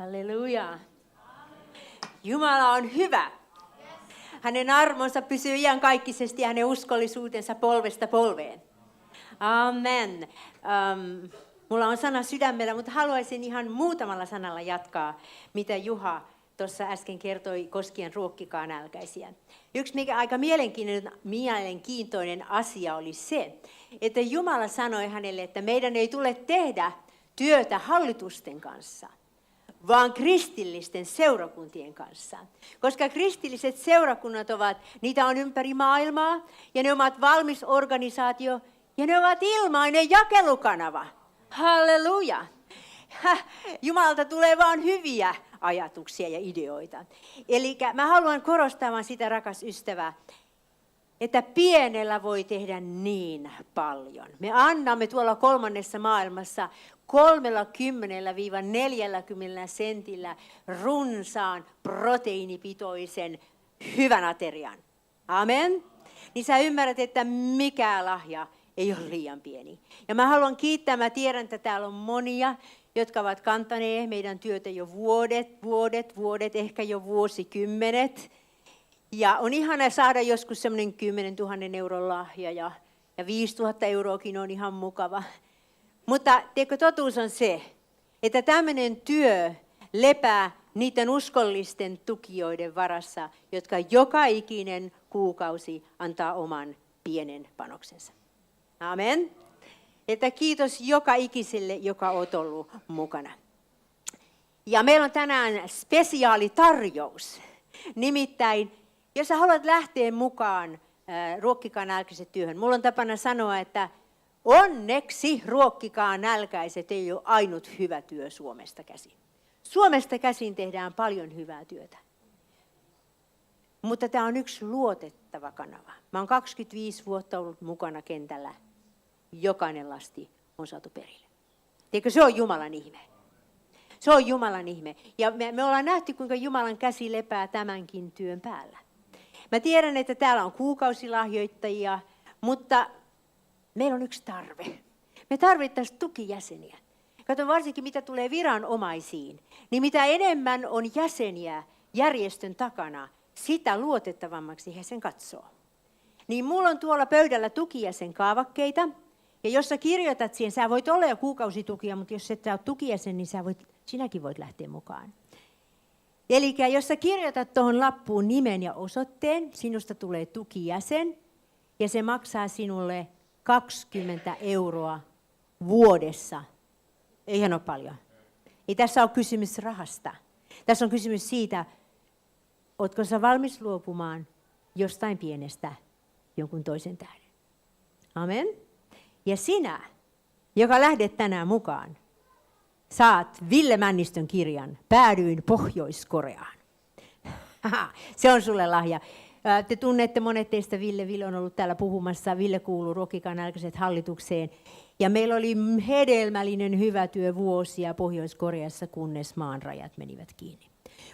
Halleluja. Jumala on hyvä. Hänen armonsa pysyy iankaikkisesti ja hänen uskollisuutensa polvesta polveen. Amen. Mulla on sana sydämellä, mutta haluaisin ihan muutamalla sanalla jatkaa, mitä Juha tuossa äsken kertoi koskien ruokkikaa nälkäisiä. Yksi mikä aika mielenkiintoinen asia oli se, että Jumala sanoi hänelle, että meidän ei tule tehdä työtä hallitusten kanssa, vaan kristillisten seurakuntien kanssa. Koska kristilliset seurakunnat niitä on ympäri maailmaa, ja ne ovat valmis organisaatio, ja ne ovat ilmainen jakelukanava. Halleluja! Jumalalta tulee vaan hyviä ajatuksia ja ideoita. Eli mä haluan korostaa sitä, rakas ystävä, että pienellä voi tehdä niin paljon. Me annamme tuolla kolmannessa maailmassa 30-40 sentillä runsaan proteiinipitoisen hyvän aterian. Amen. Niin sä ymmärrät, että mikään lahja ei ole liian pieni. Ja mä haluan kiittää, mä tiedän, että täällä on monia, jotka ovat kantaneet meidän työtä jo vuodet, ehkä jo vuosikymmenet. Ja on ihana saada joskus semmoinen 10 000 euron lahja ja 5 000 euroakin on ihan mukava. Mutta tiedätkö, totuus on se, että tämmöinen työ lepää niiden uskollisten tukijoiden varassa, jotka joka ikinen kuukausi antaa oman pienen panoksensa. Amen. Että kiitos joka ikiselle, joka olet ollut mukana. Ja meillä on tänään spesiaalitarjous. Nimittäin, jos sä haluat lähteä mukaan ruokkikaa nälkäiset työhön, mulla on tapana sanoa, että onneksi ruokkikaa nälkäiset ei ole ainut hyvä työ Suomesta käsin. Suomesta käsin tehdään paljon hyvää työtä. Mutta tämä on yksi luotettava kanava. Mä oon 25 vuotta ollut mukana kentällä. Jokainen lasti on saatu perille. Tiedätkö, se on Jumalan ihme. Se on Jumalan ihme. Ja me ollaan nähty, kuinka Jumalan käsi lepää tämänkin työn päällä. Mä tiedän, että täällä on kuukausilahjoittajia, mutta meillä on yksi tarve. Me tarvittaisiin tukijäseniä. Kato, varsinkin mitä tulee viranomaisiin, niin mitä enemmän on jäseniä järjestön takana, sitä luotettavammaksi he sen katsoo. Niin mulla on tuolla pöydällä tukijäsenkaavakkeita, ja jos sä kirjoitat siihen, sä voit olla jo kuukausitukia, mutta jos et sä ole tukijäsen, niin sinäkin voit lähteä mukaan. Eli jos sä kirjoitat tuohon lappuun nimen ja osoitteen, sinusta tulee tukijäsen, ja se maksaa sinulle 20 euroa vuodessa. Eihän ole paljon. Ei tässä ole kysymys rahasta. Tässä on kysymys siitä, ootko sä valmis luopumaan jostain pienestä jonkun toisen tähden. Amen. Ja sinä, joka lähdet tänään mukaan, saat Ville Männistön kirjan Päädyin Pohjois-Koreaan. Se on sulle lahja. Te tunnette monet teistä Ville. Ville on ollut täällä puhumassa. Ville kuuluu Ruokkikaa nälkäiset hallitukseen. Ja meillä oli hedelmällinen hyvä työ vuosia Pohjois-Koreassa, kunnes maan rajat menivät kiinni.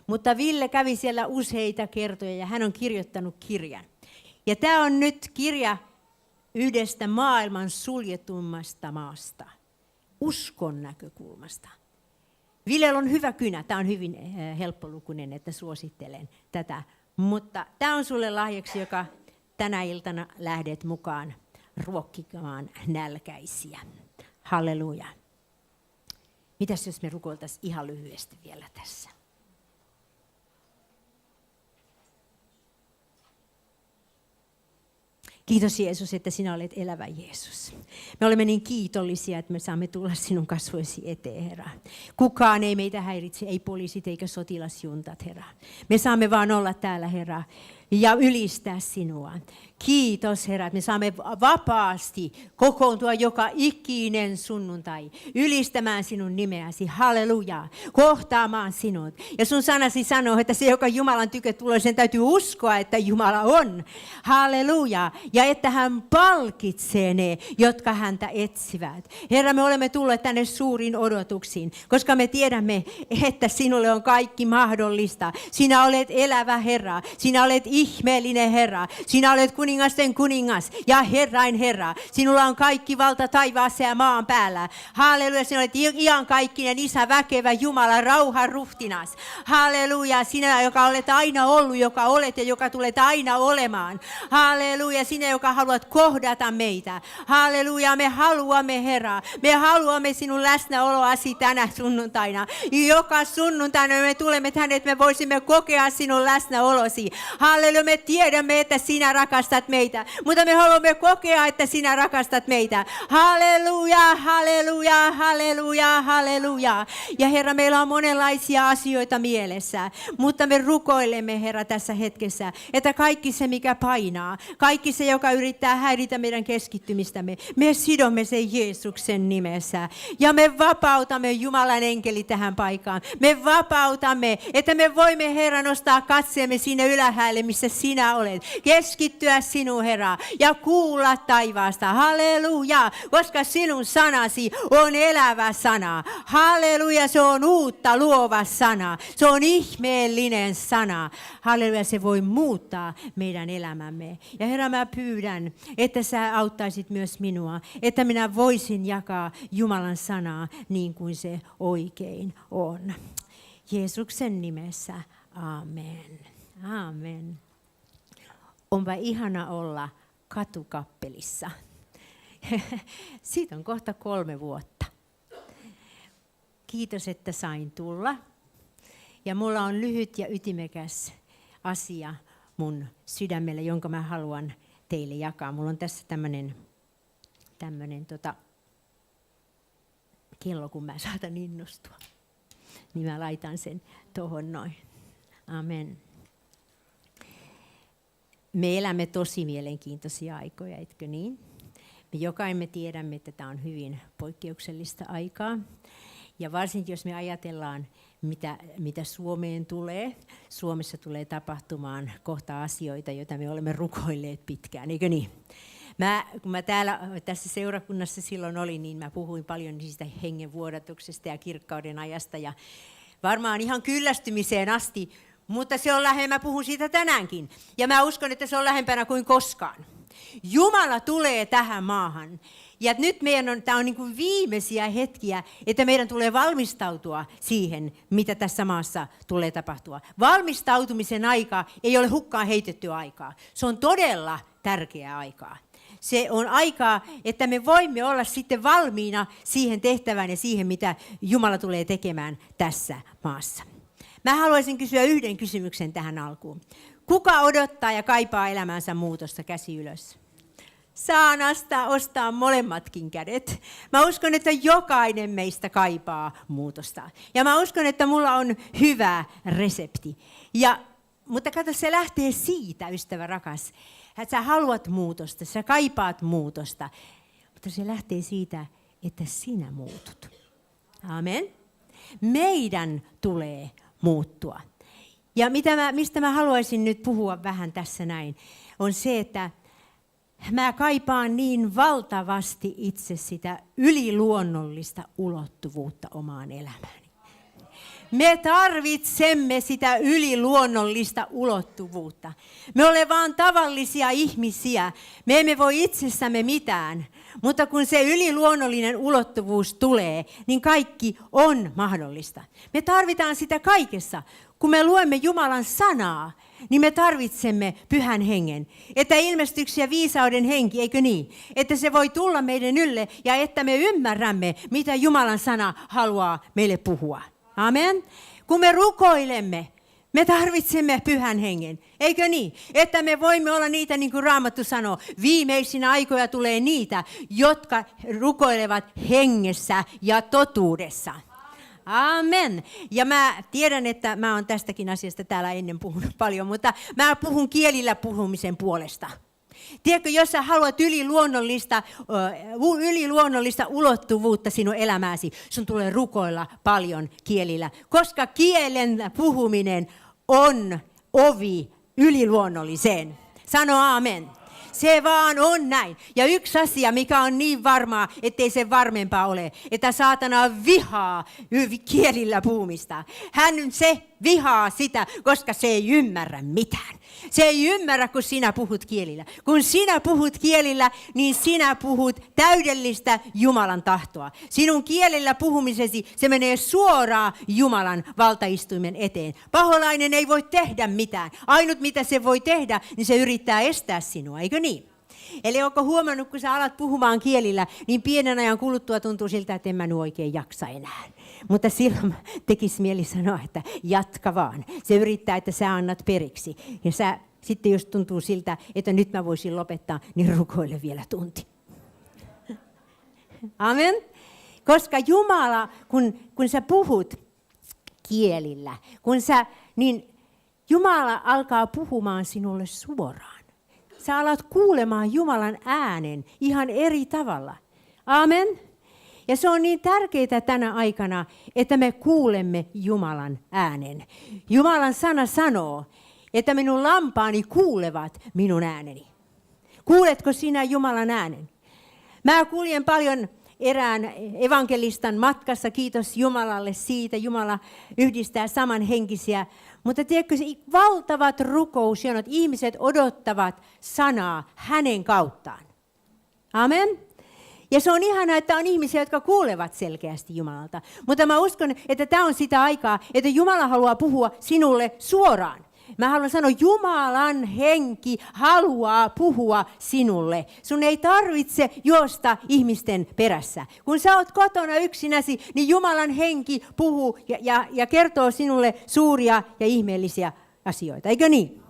Mutta Ville kävi siellä useita kertoja ja hän on kirjoittanut kirjan. Ja tämä on nyt kirja yhdestä maailman suljetummasta maasta, uskon näkökulmasta. Villellä on hyvä kynä, tämä on hyvin helppolukuinen, että suosittelen tätä. Mutta tämä on sulle lahjaksi, joka tänä iltana lähdet mukaan ruokkimaan nälkäisiä. Halleluja. Mitäs jos me rukoiltaisiin ihan lyhyesti vielä tässä? Kiitos Jeesus, että sinä olet elävä Jeesus. Me olemme niin kiitollisia, että me saamme tulla sinun kasvoisi eteen, Herra. Kukaan ei meitä häiritse, ei poliisit eikä sotilasjuntat, Herra. Me saamme vaan olla täällä, Herra, ja ylistää sinua. Kiitos, Herra, että me saamme vapaasti kokoontua joka ikinen sunnuntai ylistämään sinun nimeäsi. Halleluja. Kohtaamaan sinut. Ja sun sanasi sanoo, että se, joka Jumalan tykö tulee, sen täytyy uskoa, että Jumala on. Halleluja. Ja että hän palkitsee ne, jotka häntä etsivät. Herra, me olemme tulleet tänne suurin odotuksiin, koska me tiedämme, että sinulle on kaikki mahdollista. Sinä olet elävä Herra. Sinä olet ihmeellinen Herra. Sinä olet kuningas kuningasten kuningas ja Herrain Herra. Sinulla on kaikki valta taivaassa ja maan päällä. Halleluja, sinä olet iankaikkinen Isä, väkevä Jumala, rauhan ruhtinas. Halleluja, sinä, joka olet aina ollut, joka olet ja joka tulet aina olemaan. Halleluja, sinä, joka haluat kohdata meitä. Halleluja, me haluamme Herra. Me haluamme sinun läsnäoloasi tänä sunnuntaina. Joka sunnuntaina me tulemme tänne, että me voisimme kokea sinun läsnäolosi. Halleluja, me tiedämme, että sinä rakastat meitä, mutta me haluamme kokea, että sinä rakastat meitä. Halleluja, halleluja, halleluja, halleluja. Ja Herra, meillä on monenlaisia asioita mielessä, mutta me rukoilemme, Herra, tässä hetkessä, että kaikki se, mikä painaa, kaikki se, joka yrittää häiritä meidän keskittymistämme, me sidomme sen Jeesuksen nimessä. Ja me vapautamme Jumalan enkeli tähän paikkaan. Me vapautamme, että me voimme, Herra, nostaa katseemme sinne ylhäälle, missä sinä olet. Keskittyä sinuun, Herra, ja kuulla taivaasta. Halleluja, koska sinun sanasi on elävä sana. Halleluja, se on uutta luova sana. Se on ihmeellinen sana. Halleluja, se voi muuttaa meidän elämämme. Ja Herra, mä pyydän, että sä auttaisit myös minua, että minä voisin jakaa Jumalan sanaa niin kuin se oikein on. Jeesuksen nimessä, amen. Amen. Onpa ihana olla katukappelissa. Siitä on kohta 3 vuotta. Kiitos, että sain tulla. Ja mulla on lyhyt ja ytimekäs asia mun sydämellä, jonka mä haluan teille jakaa. Mulla on tässä tämmönen kello, kun mä saatan innostua. Niin mä laitan sen tohon noin. Amen. Me elämme tosi mielenkiintoisia aikoja, etkö niin? Me jokainen tiedämme, että tämä on hyvin poikkeuksellista aikaa. Ja varsinkin jos me ajatellaan, mitä Suomeen tulee. Suomessa tulee tapahtumaan kohta asioita, joita me olemme rukoilleet pitkään, eikö niin? Kun mä tässä seurakunnassa silloin olin, niin mä puhuin paljon niistä hengen vuodatuksesta ja kirkkauden ajasta. Ja varmaan ihan kyllästymiseen asti, mutta se on mä puhun siitä tänäänkin. Ja mä uskon, että se on lähempänä kuin koskaan. Jumala tulee tähän maahan. Ja nyt tämä on niin kuin viimeisiä hetkiä, että meidän tulee valmistautua siihen, mitä tässä maassa tulee tapahtua. Valmistautumisen aika ei ole hukkaan heitettyä aikaa. Se on todella tärkeää aikaa. Se on aikaa, että me voimme olla sitten valmiina siihen tehtävään ja siihen, mitä Jumala tulee tekemään tässä maassa. Mä haluaisin kysyä yhden kysymyksen tähän alkuun. Kuka odottaa ja kaipaa elämänsä muutosta? Käsi ylös. Saan ostaa molemmatkin kädet. Mä uskon, että jokainen meistä kaipaa muutosta. Ja mä uskon, että mulla on hyvä resepti. Mutta kato, se lähtee siitä, ystävä rakas, että sä haluat muutosta, sä kaipaat muutosta. Mutta se lähtee siitä, että sinä muutut. Amen. Meidän tulee muuttua. Ja mistä mä haluaisin nyt puhua vähän tässä näin, on se, että mä kaipaan niin valtavasti itse sitä yliluonnollista ulottuvuutta omaan elämääni. Me tarvitsemme sitä yliluonnollista ulottuvuutta. Me olemme vaan tavallisia ihmisiä. Me emme voi itsessämme mitään. Mutta kun se yliluonnollinen ulottuvuus tulee, niin kaikki on mahdollista. Me tarvitaan sitä kaikessa. Kun me luemme Jumalan sanaa, niin me tarvitsemme Pyhän Hengen. Että ilmestyksiä ja viisauden henki, eikö niin? Että se voi tulla meidän ylle ja että me ymmärrämme, mitä Jumalan sana haluaa meille puhua. Amen. Kun me rukoilemme, me tarvitsemme Pyhän Hengen, eikö niin? Että me voimme olla niitä, niin kuin Raamattu sanoo, viimeisinä aikoja tulee niitä, jotka rukoilevat hengessä ja totuudessa. Amen. Ja mä tiedän, että mä oon tästäkin asiasta täällä ennen puhunut paljon, mutta mä puhun kielillä puhumisen puolesta. Tiedätkö, jos sä haluat yliluonnollista ulottuvuutta sinun elämääsi, sun tulee rukoilla paljon kielillä, koska kielen puhuminen on ovi yliluonnolliseen. Sano aamen. Se vaan on näin. Ja yksi asia, mikä on niin varmaa, ettei se varmempaa ole, että saatana vihaa kielillä puhumista. Se vihaa sitä, koska se ei ymmärrä mitään. Se ei ymmärrä, kun sinä puhut kielillä. Kun sinä puhut kielillä, niin sinä puhut täydellistä Jumalan tahtoa. Sinun kielellä puhumisesi, se menee suoraan Jumalan valtaistuimen eteen. Paholainen ei voi tehdä mitään. Ainut mitä se voi tehdä, niin se yrittää estää sinua, eikö niin? Eli onko huomannut, kun sä alat puhumaan kielillä, niin pienen ajan kuluttua tuntuu siltä, että en mä nyt oikein jaksa enää. Mutta silloin tekisi mieli sanoa, että jatka vaan. Se yrittää, että sä annat periksi. Ja sitten jos tuntuu siltä, että nyt mä voisin lopettaa, niin rukoile vielä tunti. Amen. Koska Jumala, kun sä puhut kielillä, niin Jumala alkaa puhumaan sinulle suoraan. Sä alat kuulemaan Jumalan äänen ihan eri tavalla. Amen. Ja se on niin tärkeää tänä aikana, että me kuulemme Jumalan äänen. Jumalan sana sanoo, että minun lampaani kuulevat minun ääneni. Kuuletko sinä Jumalan äänen? Mä kuljen paljon erään evankelistan matkassa, kiitos Jumalalle siitä. Jumala yhdistää samanhenkisiä. Mutta tiedätkö, valtavat rukousjonot, ihmiset odottavat sanaa hänen kauttaan. Amen. Ja se on ihanaa, että on ihmisiä, jotka kuulevat selkeästi Jumalalta. Mutta mä uskon, että tämä on sitä aikaa, että Jumala haluaa puhua sinulle suoraan. Mä haluan sanoa, Jumalan henki haluaa puhua sinulle. Sun ei tarvitse juosta ihmisten perässä. Kun sä oot kotona yksinäsi, niin Jumalan henki puhuu ja kertoo sinulle suuria ja ihmeellisiä asioita. Eikö niin?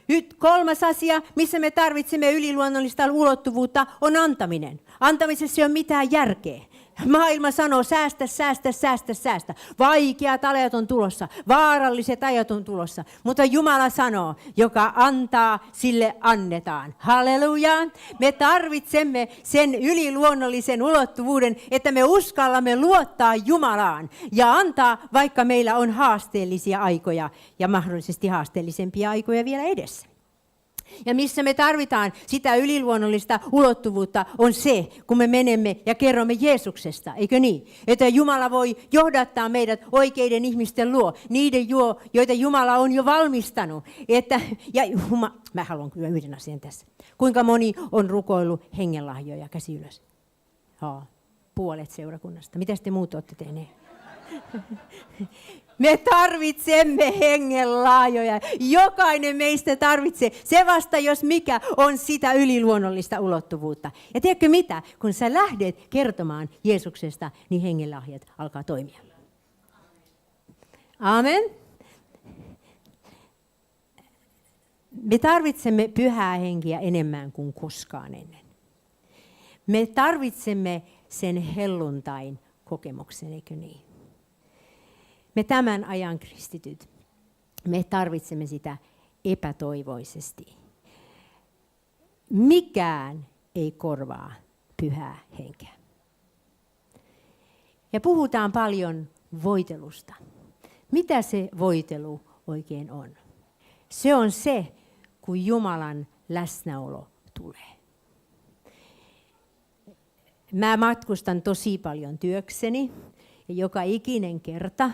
Nyt 3. asia, missä me tarvitsemme yliluonnollista ulottuvuutta, on antaminen. Antamisessa ei ole mitään järkeä. Maailma sanoo, säästä, säästä, säästä, säästä. Vaikeat ajat on tulossa, vaaralliset ajat on tulossa. Mutta Jumala sanoo, joka antaa, sille annetaan. Halleluja! Me tarvitsemme sen yliluonnollisen ulottuvuuden, että me uskallamme luottaa Jumalaan ja antaa, vaikka meillä on haasteellisia aikoja ja mahdollisesti haasteellisempia aikoja vielä edessä. Ja missä me tarvitaan sitä yliluonnollista ulottuvuutta on se, kun me menemme ja kerromme Jeesuksesta, eikö niin? Että Jumala voi johdattaa meidät oikeiden ihmisten luo, niiden joita Jumala on jo valmistanut. Mä haluan kyllä yhden asian tässä. Kuinka moni on rukoillut hengenlahjoja, käsi ylös? Puolet seurakunnasta. Mitä te muut olette tehneet? Me tarvitsemme hengenlaajoja. Jokainen meistä tarvitsee. Se vasta, jos mikä, on sitä yliluonnollista ulottuvuutta. Ja tiedätkö mitä? Kun sä lähdet kertomaan Jeesuksesta, niin hengenlahjat alkaa toimia. Amen. Me tarvitsemme pyhää henkeä enemmän kuin koskaan ennen. Me tarvitsemme sen helluntain kokemuksen, eikö niin? Me tämän ajan kristityt, me tarvitsemme sitä epätoivoisesti. Mikään ei korvaa pyhää henkeä. Ja puhutaan paljon voitelusta. Mitä se voitelu oikein on? Se on se, kun Jumalan läsnäolo tulee. Mä matkustan tosi paljon työkseni ja joka ikinen kerta,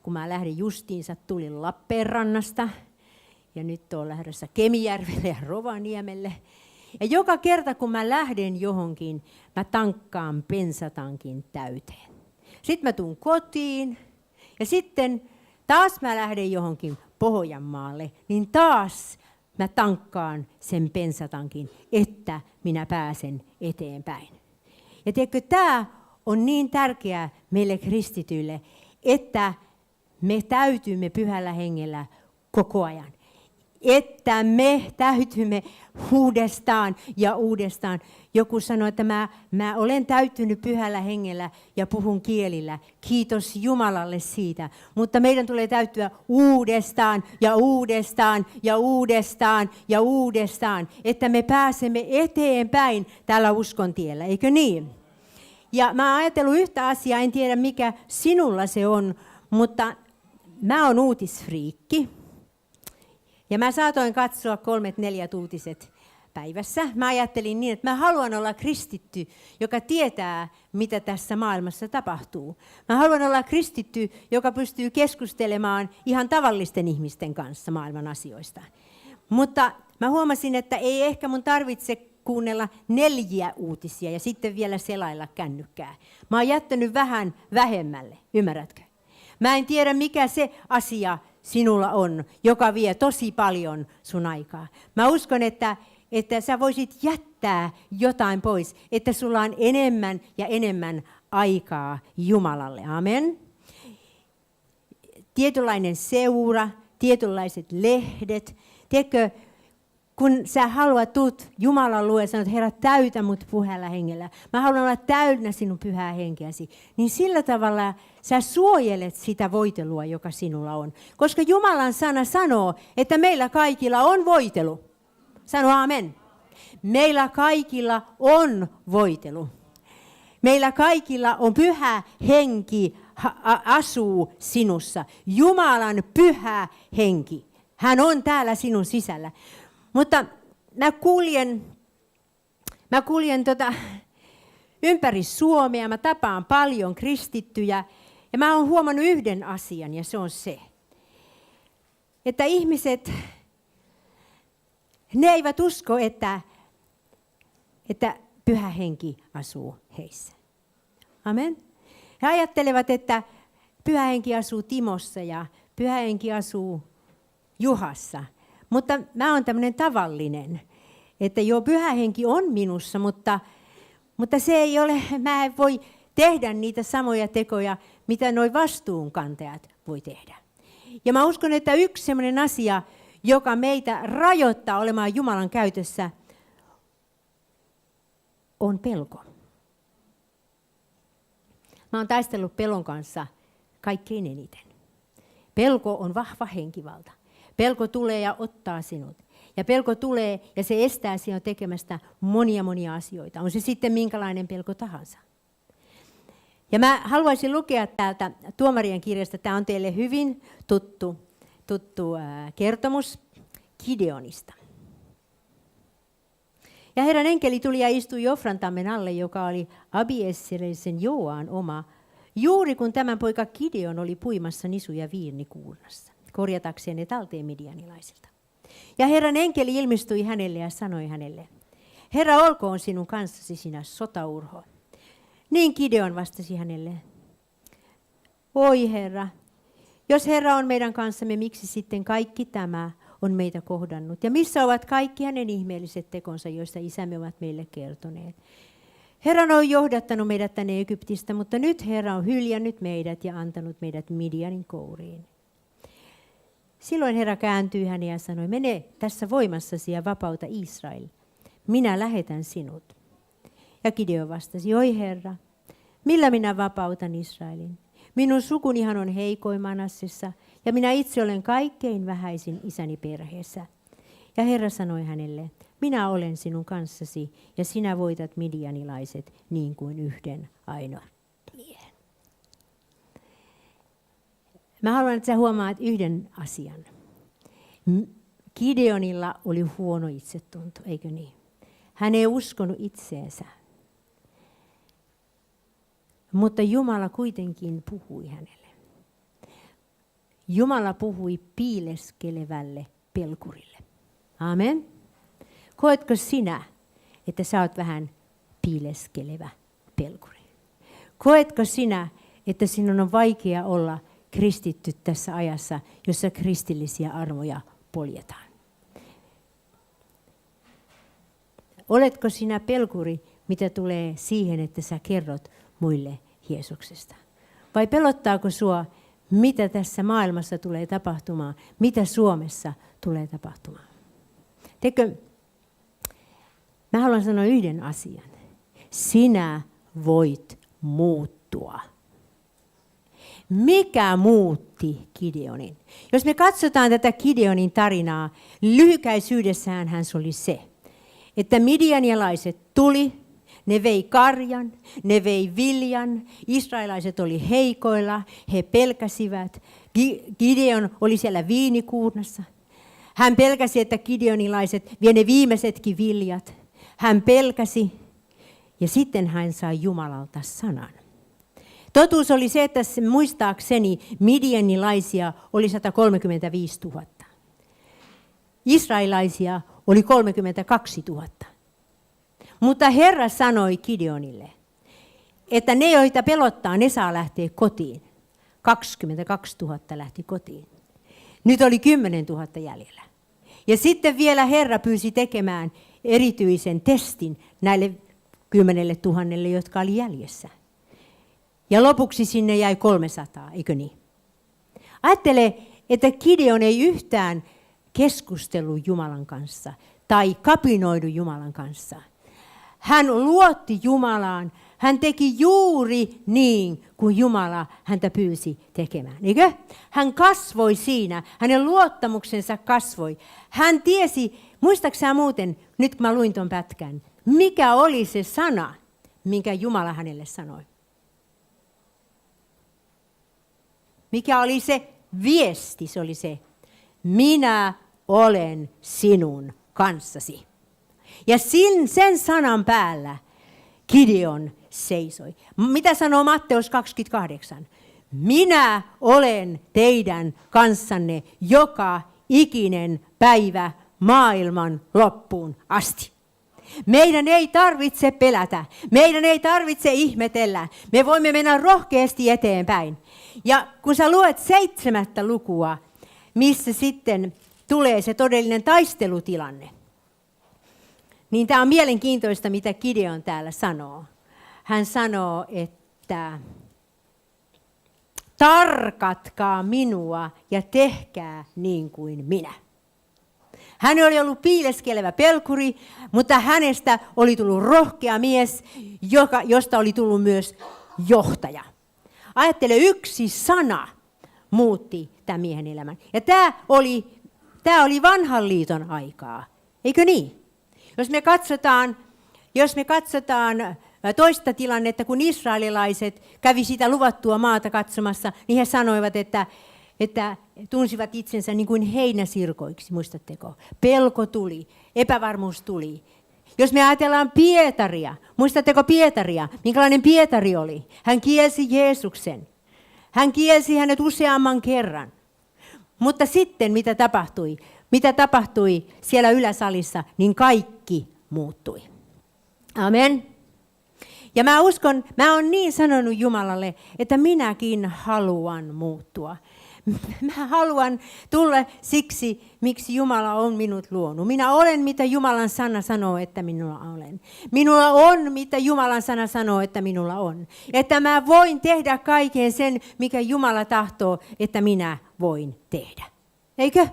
kun mä lähdin justiinsa, tulin Lappeenrannasta ja nyt olen lähdössä Kemijärvelle ja Rovaniemelle. Ja joka kerta, kun mä lähden johonkin, mä tankkaan bensatankin täyteen. Sitten mä tuun kotiin ja sitten taas mä lähden johonkin Pohjanmaalle, niin taas mä tankkaan sen bensatankin, että minä pääsen eteenpäin. Ja tiedätkö, tämä on niin tärkeää meille kristityille, että me täytymme pyhällä hengellä koko ajan. Että me täytymme uudestaan ja uudestaan. Joku sanoi, että mä olen täyttynyt pyhällä hengellä ja puhun kielillä. Kiitos Jumalalle siitä. Mutta meidän tulee täyttyä uudestaan ja uudestaan ja uudestaan ja uudestaan, että me pääsemme eteenpäin tällä uskon tiellä, eikö niin? Ja mä oon ajatellut yhtä asiaa, en tiedä mikä sinulla se on, mutta mä oon uutisfriikki. Ja mä saatoin katsoa 3-4 uutiset päivässä. Mä ajattelin niin, että mä haluan olla kristitty, joka tietää, mitä tässä maailmassa tapahtuu. Mä haluan olla kristitty, joka pystyy keskustelemaan ihan tavallisten ihmisten kanssa maailman asioista. Mutta mä huomasin, että ei ehkä mun tarvitse kuunnella 4 uutisia ja sitten vielä selailla kännykkää. Mä oon jättänyt vähän vähemmälle, ymmärrätkö? Mä en tiedä, mikä se asia sinulla on, joka vie tosi paljon sun aikaa. Mä uskon, että sä voisit jättää jotain pois, että sulla on enemmän ja enemmän aikaa Jumalalle. Amen. Tietynlainen seura, tietynlaiset lehdet. Tiedätkö, kun sä haluat tuut Jumalan luo ja sanot, Herra, täytä mut pyhällä hengellä. Mä haluan olla täynnä sinun pyhää henkeäsi. Niin sillä tavalla sä suojelet sitä voitelua, joka sinulla on. Koska Jumalan sana sanoo, että meillä kaikilla on voitelu. Sano amen. Meillä kaikilla on voitelu. Meillä kaikilla on pyhä henki asuu sinussa. Jumalan pyhä henki. Hän on täällä sinun sisällä. Mutta mä kuljen ympäri Suomea, mä tapaan paljon kristittyjä ja mä oon huomannut yhden asian ja se on se, että ihmiset, ne eivät usko, että pyhä henki asuu heissä. Amen. He ajattelevat, että pyhä henki asuu Timossa ja pyhä henki asuu Juhassa. Mutta mä oon tämmöinen tavallinen, että joo, pyhä henki on minussa, mutta se ei ole, mä en voi tehdä niitä samoja tekoja, mitä nuo vastuunkantajat voi tehdä. Ja mä uskon, että yksi semmoinen asia, joka meitä rajoittaa olemaan Jumalan käytössä, on pelko. Mä oon taistellut pelon kanssa kaikkein eniten. Pelko on vahva henkivalta. Pelko tulee ja ottaa sinut. Ja pelko tulee ja se estää sinua tekemästä monia asioita. On se sitten minkälainen pelko tahansa. Ja mä haluaisin lukea täältä Tuomarien kirjasta. Tämä on teille hyvin tuttu kertomus Gideonista. Ja Herran enkeli tuli ja istui Jofran tammen alle, joka oli Abiesserisen Joaan oma, juuri kun tämän poika Gideon oli puimassa nisuja viinikuurnassa, korjatakseen ne talteen midianilaisilta. Ja Herran enkeli ilmestyi hänelle ja sanoi hänelle, Herra olkoon sinun kanssasi sinä sotaurho. Niin Gideon vastasi hänelle, oi Herra, jos Herra on meidän kanssamme, miksi sitten kaikki tämä on meitä kohdannut? Ja missä ovat kaikki hänen ihmeelliset tekonsa, joista isämme ovat meille kertoneet? Herra on johdattanut meidät tänne Egyptistä, mutta nyt Herra on hyljännyt meidät ja antanut meidät Midianin kouriin. Silloin Herra kääntyi häneen ja sanoi, mene tässä voimassasi ja vapauta Israel. Minä lähetän sinut. Ja Gideon vastasi, oi Herra, millä minä vapautan Israelin? Minun sukunihan on heikoin Manassessa ja minä itse olen kaikkein vähäisin isäni perheessä. Ja Herra sanoi hänelle, minä olen sinun kanssasi ja sinä voitat midianilaiset niin kuin yhden ainoan miehen. Mä haluan, että sä huomaat yhden asian. Gideonilla oli huono itsetunto, eikö niin? Hän ei uskonut itseensä. Mutta Jumala kuitenkin puhui hänelle. Jumala puhui piileskelevälle pelkurille. Amen. Koetko sinä, että sä oot vähän piileskelevä pelkuri? Koetko sinä, että sinun on vaikea olla kristitty tässä ajassa, jossa kristillisiä armoja poljetaan? Oletko sinä pelkuri, mitä tulee siihen, että sä kerrot muille Jeesuksesta? Vai pelottaako sua, mitä tässä maailmassa tulee tapahtumaan, mitä Suomessa tulee tapahtumaan? Tiedätkö, mä haluan sanoa yhden asian. Sinä voit muuttua. Mikä muutti Gideonin? Jos me katsotaan tätä Gideonin tarinaa, lyhykäisyydessään hän oli se, että midianialaiset tuli, ne vei karjan, ne vei viljan, israelaiset oli heikoilla, he pelkäsivät. Gideon oli siellä viinikuurnassa. Hän pelkäsi, että gideonilaiset vie ne viimeisetkin viljat. Hän pelkäsi ja sitten hän sai Jumalalta sanan. Totuus oli se, että muistaakseni midianilaisia oli 135 000. israelaisia oli 32 000. Mutta Herra sanoi Gideonille, että ne, joita pelottaa, ne saa lähteä kotiin. 22 000 lähti kotiin. Nyt oli 10 000 jäljellä. Ja sitten vielä Herra pyysi tekemään erityisen testin näille 10 000, jotka oli jäljessä. Ja lopuksi sinne jäi 300, eikö niin? Ajattele, että Gideon ei yhtään keskustellut Jumalan kanssa tai kapinoidu Jumalan kanssa. Hän luotti Jumalaan. Hän teki juuri niin, kuin Jumala häntä pyysi tekemään. Eikö? Hän kasvoi siinä. Hänen luottamuksensa kasvoi. Hän tiesi, muistaakseni muuten, nyt kun mä luin ton pätkän, mikä oli se sana, minkä Jumala hänelle sanoi? Mikä oli se viesti? Se oli se, minä olen sinun kanssasi. Ja sen sanan päällä Gideon seisoi. Mitä sanoo Matteus 28? Minä olen teidän kanssanne joka ikinen päivä maailman loppuun asti. Meidän ei tarvitse pelätä. Meidän ei tarvitse ihmetellä. Me voimme mennä rohkeasti eteenpäin. Ja kun sä luet 7. lukua, missä sitten tulee se todellinen taistelutilanne, niin tämä on mielenkiintoista, mitä Gideon täällä sanoo. Hän sanoo, että tarkatkaa minua ja tehkää niin kuin minä. Hän oli ollut piileskelevä pelkuri, mutta hänestä oli tullut rohkea mies, josta oli tullut myös johtaja. Ajattele, yksi sana muutti tämän miehen elämän. Ja tämä oli vanhan liiton aikaa, eikö niin? Jos me katsotaan toista tilannetta, kun israelilaiset kävi sitä luvattua maata katsomassa, niin he sanoivat, että tunsivat itsensä niin kuin heinäsirkoiksi, muistatteko? Pelko tuli, epävarmuus tuli. Jos me ajatellaan Pietaria, muistatteko Pietaria? Minkälainen Pietari oli? Hän kielsi Jeesuksen. Hän kielsi hänet useamman kerran. Mutta sitten mitä tapahtui? Mitä tapahtui siellä yläsalissa, niin kaikki muuttui. Amen. Ja mä oon niin sanonut Jumalalle, että minäkin haluan muuttua. Mä haluan tulla siksi, miksi Jumala on minut luonut. Minä olen, mitä Jumalan sana sanoo, että minulla olen. Minulla on, mitä Jumalan sana sanoo, että minulla on. Että mä voin tehdä kaiken sen, mikä Jumala tahtoo, että minä voin tehdä. Eikö?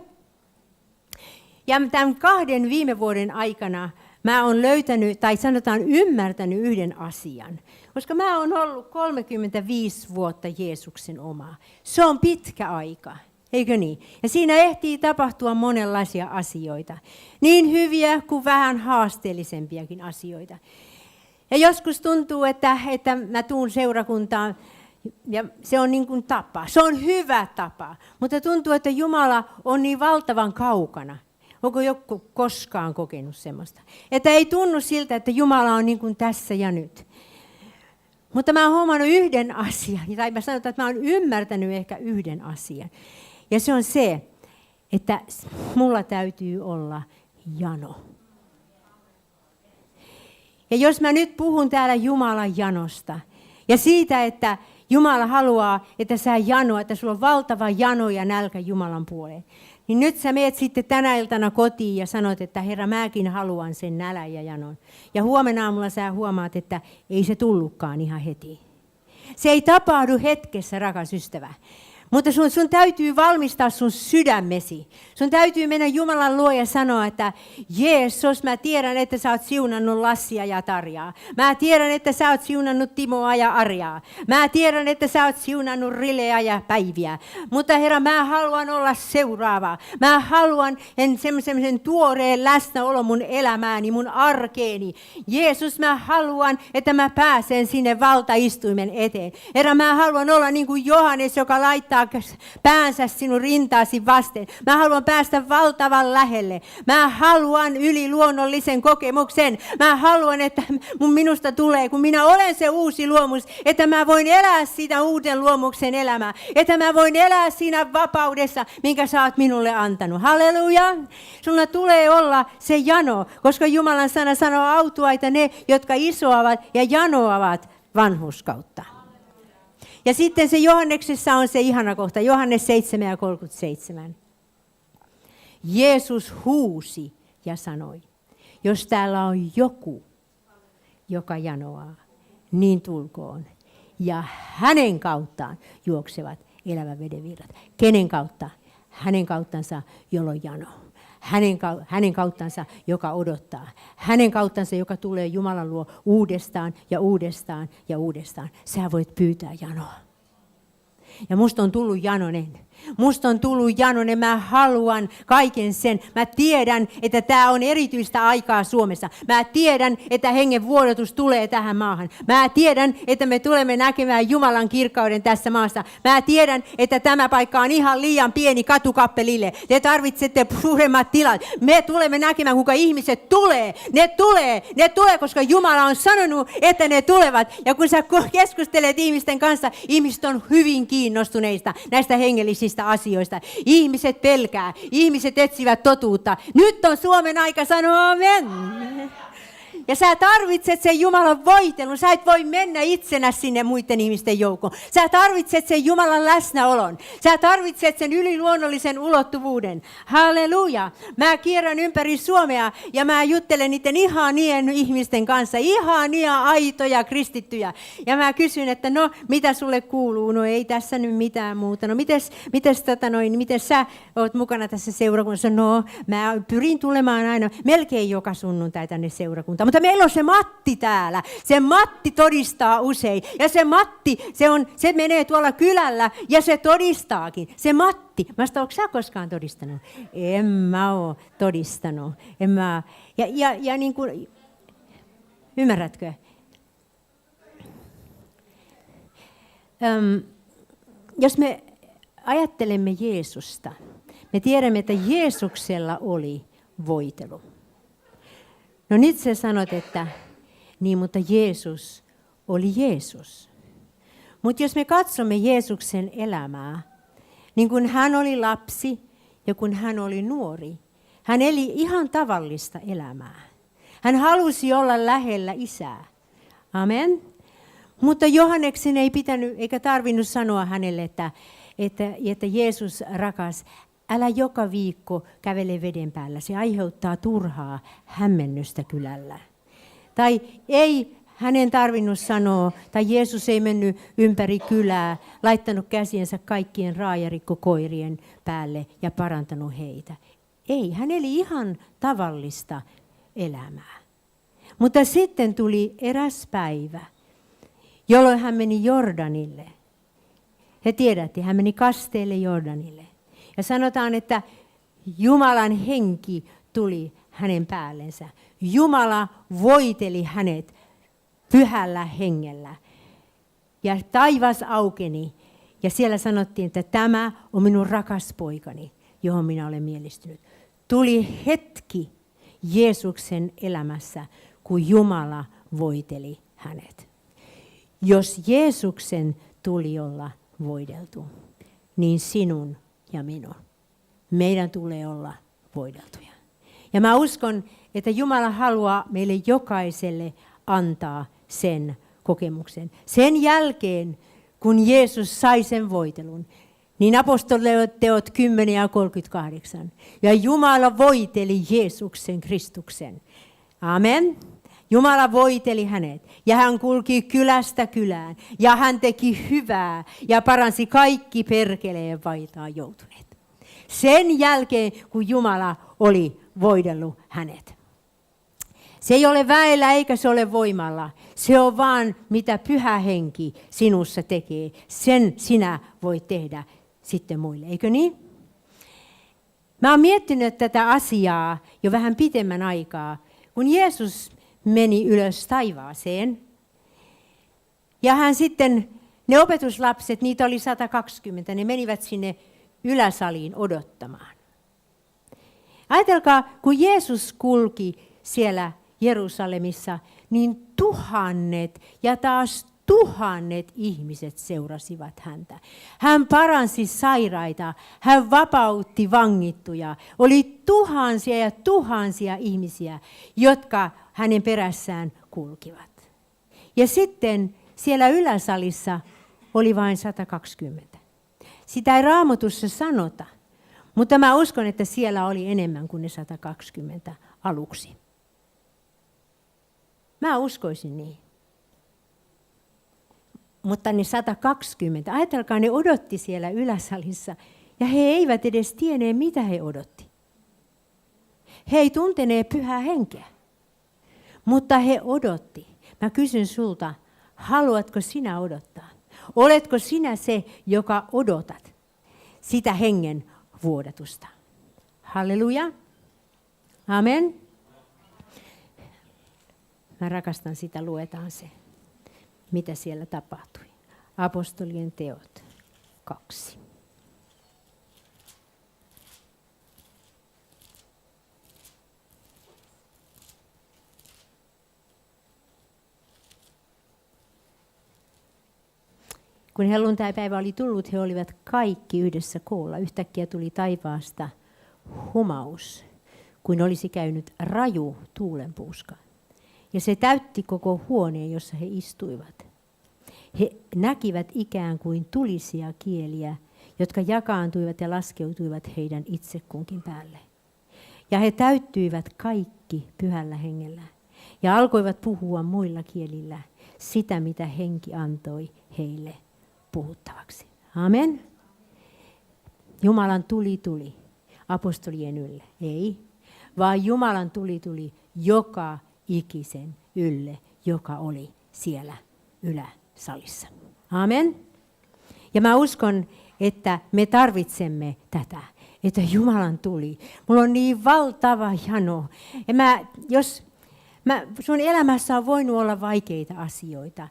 Ja tämän 2 viime vuoden aikana mä oon löytänyt, tai sanotaan ymmärtänyt yhden asian. Koska mä oon ollut 35 vuotta Jeesuksen omaa. Se on pitkä aika, eikö niin? Ja siinä ehtii tapahtua monenlaisia asioita. Niin hyviä kuin vähän haasteellisempiakin asioita. Ja joskus tuntuu, että mä tuun seurakuntaan, ja se on niin kuin tapa. Se on hyvä tapa, mutta tuntuu, että Jumala on niin valtavan kaukana. Onko joku koskaan kokenut semmoista? Että ei tunnu siltä, että Jumala on niin kuin tässä ja nyt. Mutta mä oon huomannut yhden asian, tai mä sanotaan, että mä oon ymmärtänyt ehkä yhden asian. Ja se on se, että mulla täytyy olla jano. Ja jos mä nyt puhun täällä Jumalan janosta, ja siitä, että Jumala haluaa, että sä janoa, että sulla on valtava jano ja nälkä Jumalan puoleen, niin nyt sä meet sitten tänä iltana kotiin ja sanot, että Herra, mäkin haluan sen nälän ja janon. Ja huomenna aamulla sä huomaat, että ei se tullutkaan ihan heti. Se ei tapahdu hetkessä, rakas ystävä. Mutta sun täytyy valmistaa sun sydämesi. Sun täytyy mennä Jumalan luo ja sanoa, että Jeesus, mä tiedän, että sä oot siunannut Lassia ja Tarjaa. Mä tiedän, että sä oot siunannut Timoa ja Arjaa. Mä tiedän, että sä oot siunannut Rileä ja Päiviä. Mutta Herra, mä haluan olla seuraava. Mä haluan semmoisen tuoreen läsnäolo mun elämääni, mun arkeeni. Jeesus, mä haluan, että mä pääsen sinne valtaistuimen eteen. Herra, mä haluan olla niin kuin Johannes, joka laittaa asettaa päänsä sinun rintaasi vasten. Mä haluan päästä valtavan lähelle. Mä haluan yliluonnollisen kokemuksen. Mä haluan, että minusta tulee, kun minä olen se uusi luomus, että mä voin elää sitä uuden luomuksen elämää. Että mä voin elää siinä vapaudessa, minkä sä oot minulle antanut. Halleluja! Sulla tulee olla se jano, koska Jumalan sana sanoo autuaita ne, jotka isoavat ja janoavat vanhurskautta. Ja sitten se Johanneksessa on se ihana kohta, Johannes 7:37. Jeesus huusi ja sanoi, jos täällä on joku, joka janoaa, niin tulkoon. Ja hänen kauttaan juoksevat elävän veden virrat. Kenen kautta? Hänen kauttansa, jolla on jano. Hänen kauttansa, joka odottaa. Hänen kauttansa, joka tulee Jumalan luo uudestaan ja uudestaan ja uudestaan. Sä voit pyytää janoa. Ja musta on tullut janonen. Mä haluan kaiken sen. Mä tiedän, että tämä on erityistä aikaa Suomessa. Mä tiedän, että hengen vuodatus tulee tähän maahan. Mä tiedän, että me tulemme näkemään Jumalan kirkkauden tässä maassa. Mä tiedän, että tämä paikka on ihan liian pieni katukappelille. Te tarvitsette suuremmat tilat. Me tulemme näkemään, kuinka ihmiset tulee. Ne tulee, koska Jumala on sanonut, että ne tulevat. Ja kun sä keskustelet ihmisten kanssa, ihmiset on hyvin kiinnostuneista näistä hengellisistä asioista. Ihmiset pelkää, ihmiset etsivät totuutta. Nyt on Suomen aika sanoa amen. Ja sä tarvitset sen Jumalan voitelun. Sä et voi mennä itsenä sinne muiden ihmisten joukkoon. Sä tarvitset sen Jumalan läsnäolon. Sä tarvitset sen yliluonnollisen ulottuvuuden. Halleluja. Mä kierrän ympäri Suomea ja mä juttelen niiden ihanien ihmisten kanssa. Ihania, aitoja, kristittyjä. Ja mä kysyn, että no, mitä sulle kuuluu? No ei tässä nyt mitään muuta. No miten sä oot mukana tässä seurakunnassa? No, mä pyrin tulemaan aina melkein joka sunnuntai tänne seurakuntaan. Mutta meillä on se Matti täällä. Se Matti todistaa usein. Ja se Matti, se menee tuolla kylällä ja se todistaakin. Se Matti. Onko sä koskaan todistanut? En mä ole todistanut. Ja niin kuin, ymmärrätkö? Jos me ajattelemme Jeesusta, me tiedämme, että Jeesuksella oli voitelu. No nyt sä sanot, että niin, mutta Jeesus oli Jeesus. Mutta jos me katsomme Jeesuksen elämää, niin kun hän oli lapsi ja kun hän oli nuori, hän eli ihan tavallista elämää. Hän halusi olla lähellä isää. Amen. Mutta Johanneksen ei pitänyt eikä tarvinnut sanoa hänelle, että Jeesus rakas, älä joka viikko kävele veden päällä. Se aiheuttaa turhaa hämmennystä kylällä. Tai ei hänen tarvinnut sanoa, tai Jeesus ei mennyt ympäri kylää, laittanut käsiensä kaikkien raajarikkokoirien päälle ja parantanut heitä. Ei, hän eli ihan tavallista elämää. Mutta sitten tuli eräs päivä, jolloin hän meni Jordanille. He tiedätte, hän meni kasteelle Jordanille. Ja sanotaan, että Jumalan henki tuli hänen päällensä. Jumala voiteli hänet pyhällä hengellä. Ja taivas aukeni. Ja siellä sanottiin, että tämä on minun rakas poikani, johon minä olen mielistynyt. Tuli hetki Jeesuksen elämässä, kun Jumala voiteli hänet. Jos Jeesuksen tuli olla voideltu, niin sinun ja minun. Meidän tulee olla voideltuja. Ja mä uskon, että Jumala haluaa meille jokaiselle antaa sen kokemuksen. Sen jälkeen, kun Jeesus sai sen voitelun, niin apostoliteot 10:38. Ja Jumala voiteli Jeesuksen Kristuksen. Amen. Jumala voiteli hänet ja hän kulki kylästä kylään ja hän teki hyvää ja paransi kaikki perkeleen vaitaan joutuneet. Sen jälkeen, kun Jumala oli voidellut hänet. Se ei ole väellä eikä se ole voimalla. Se on vaan mitä Pyhä Henki sinussa tekee. Sen sinä voit tehdä sitten muille, eikö niin? Mä oon miettinyt tätä asiaa jo vähän pitemmän aikaa, kun Jeesus meni ylös taivaaseen. Ja hän sitten ne opetuslapset, niitä oli 120, ne menivät sinne yläsaliin odottamaan. Ajatelkaa, kun Jeesus kulki siellä Jerusalemissa, niin tuhannet ja taas tuhannet ihmiset seurasivat häntä. Hän paransi sairaita, hän vapautti vangittuja. Oli tuhansia ja tuhansia ihmisiä, jotka hänen perässään kulkivat. Ja sitten siellä yläsalissa oli vain 120. Sitä ei Raamatussa sanota, mutta mä uskon, että siellä oli enemmän kuin ne 120 aluksi. Mä uskoisin niin. Mutta ne 120, ajatelkaa, ne odotti siellä yläsalissa ja he eivät edes tienneet, mitä he odotti. He ei tunteneet pyhää henkeä, mutta he odotti. Mä kysyn sulta, haluatko sinä odottaa? Oletko sinä se, joka odotat sitä hengen vuodatusta? Halleluja. Amen. Mä rakastan sitä, luetaan se, mitä siellä tapahtui. Apostolien teot 2. Kun helluntaipäivä oli tullut, he olivat kaikki yhdessä koolla. Yhtäkkiä tuli taivaasta humaus, kuin olisi käynyt raju tuulenpuuska. Ja se täytti koko huoneen, jossa he istuivat. He näkivät ikään kuin tulisia kieliä, jotka jakaantuivat ja laskeutuivat heidän itse kunkin päälle. Ja he täyttyivät kaikki pyhällä hengellä ja alkoivat puhua muilla kielillä sitä, mitä henki antoi heille puhuttavaksi. Amen. Jumalan tuli apostolien ylle. Ei, vaan Jumalan tuli joka ikisen ylle, joka oli siellä yläsalissa. Amen. Ja mä uskon, että me tarvitsemme tätä, että Jumalan tuli. Mulla on niin valtava jano. Ja sun elämässä on voinut olla vaikeita asioita.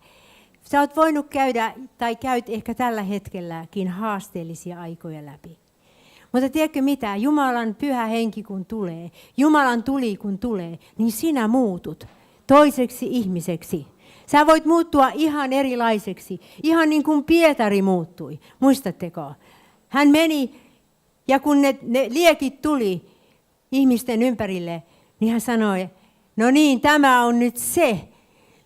Sä oot voinut käydä, tai käyt ehkä tällä hetkelläkin haasteellisia aikoja läpi. Mutta tiedätkö mitä? Jumalan pyhä henki kun tulee, Jumalan tuli kun tulee, niin sinä muutut toiseksi ihmiseksi. Sä voit muuttua ihan erilaiseksi, ihan niin kuin Pietari muuttui. Muistatteko? Hän meni, ja kun ne liekit tuli ihmisten ympärille, niin hän sanoi, no niin, tämä on nyt se,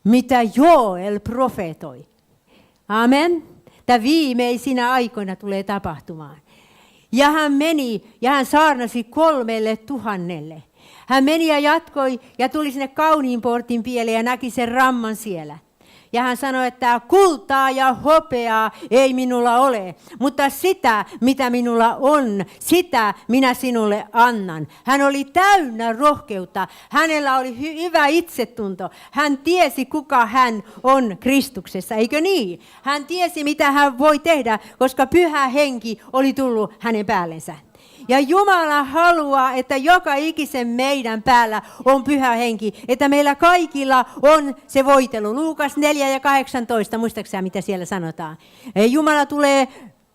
mitä Joel profetoi. Amen. Tämä viimeisinä aikoina tulee tapahtumaan. Ja hän meni ja hän saarnasi 3,000. Hän meni ja jatkoi ja tuli sinne kauniin portin pieleen ja näki sen ramman siellä. Ja hän sanoi, että kultaa ja hopeaa ei minulla ole, mutta sitä, mitä minulla on, sitä minä sinulle annan. Hän oli täynnä rohkeutta, hänellä oli hyvä itsetunto. Hän tiesi, kuka hän on Kristuksessa, eikö niin? Hän tiesi, mitä hän voi tehdä, koska pyhä henki oli tullut hänen päällensä. Ja Jumala haluaa, että joka ikisen meidän päällä on pyhä henki, että meillä kaikilla on se voitelu. Luukas 4:18, muistaakseni mitä siellä sanotaan. Jumala tulee,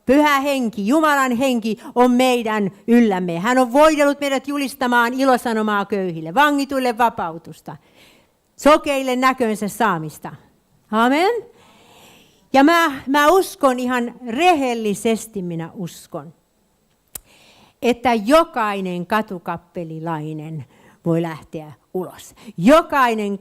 pyhä henki, Jumalan henki on meidän yllämme. Hän on voidellut meidät julistamaan ilosanomaa köyhille, vangituille vapautusta, sokeille näkönsä saamista. Amen. Ja mä uskon ihan rehellisesti, minä uskon, että jokainen katukappelilainen voi lähteä ulos. Jokainen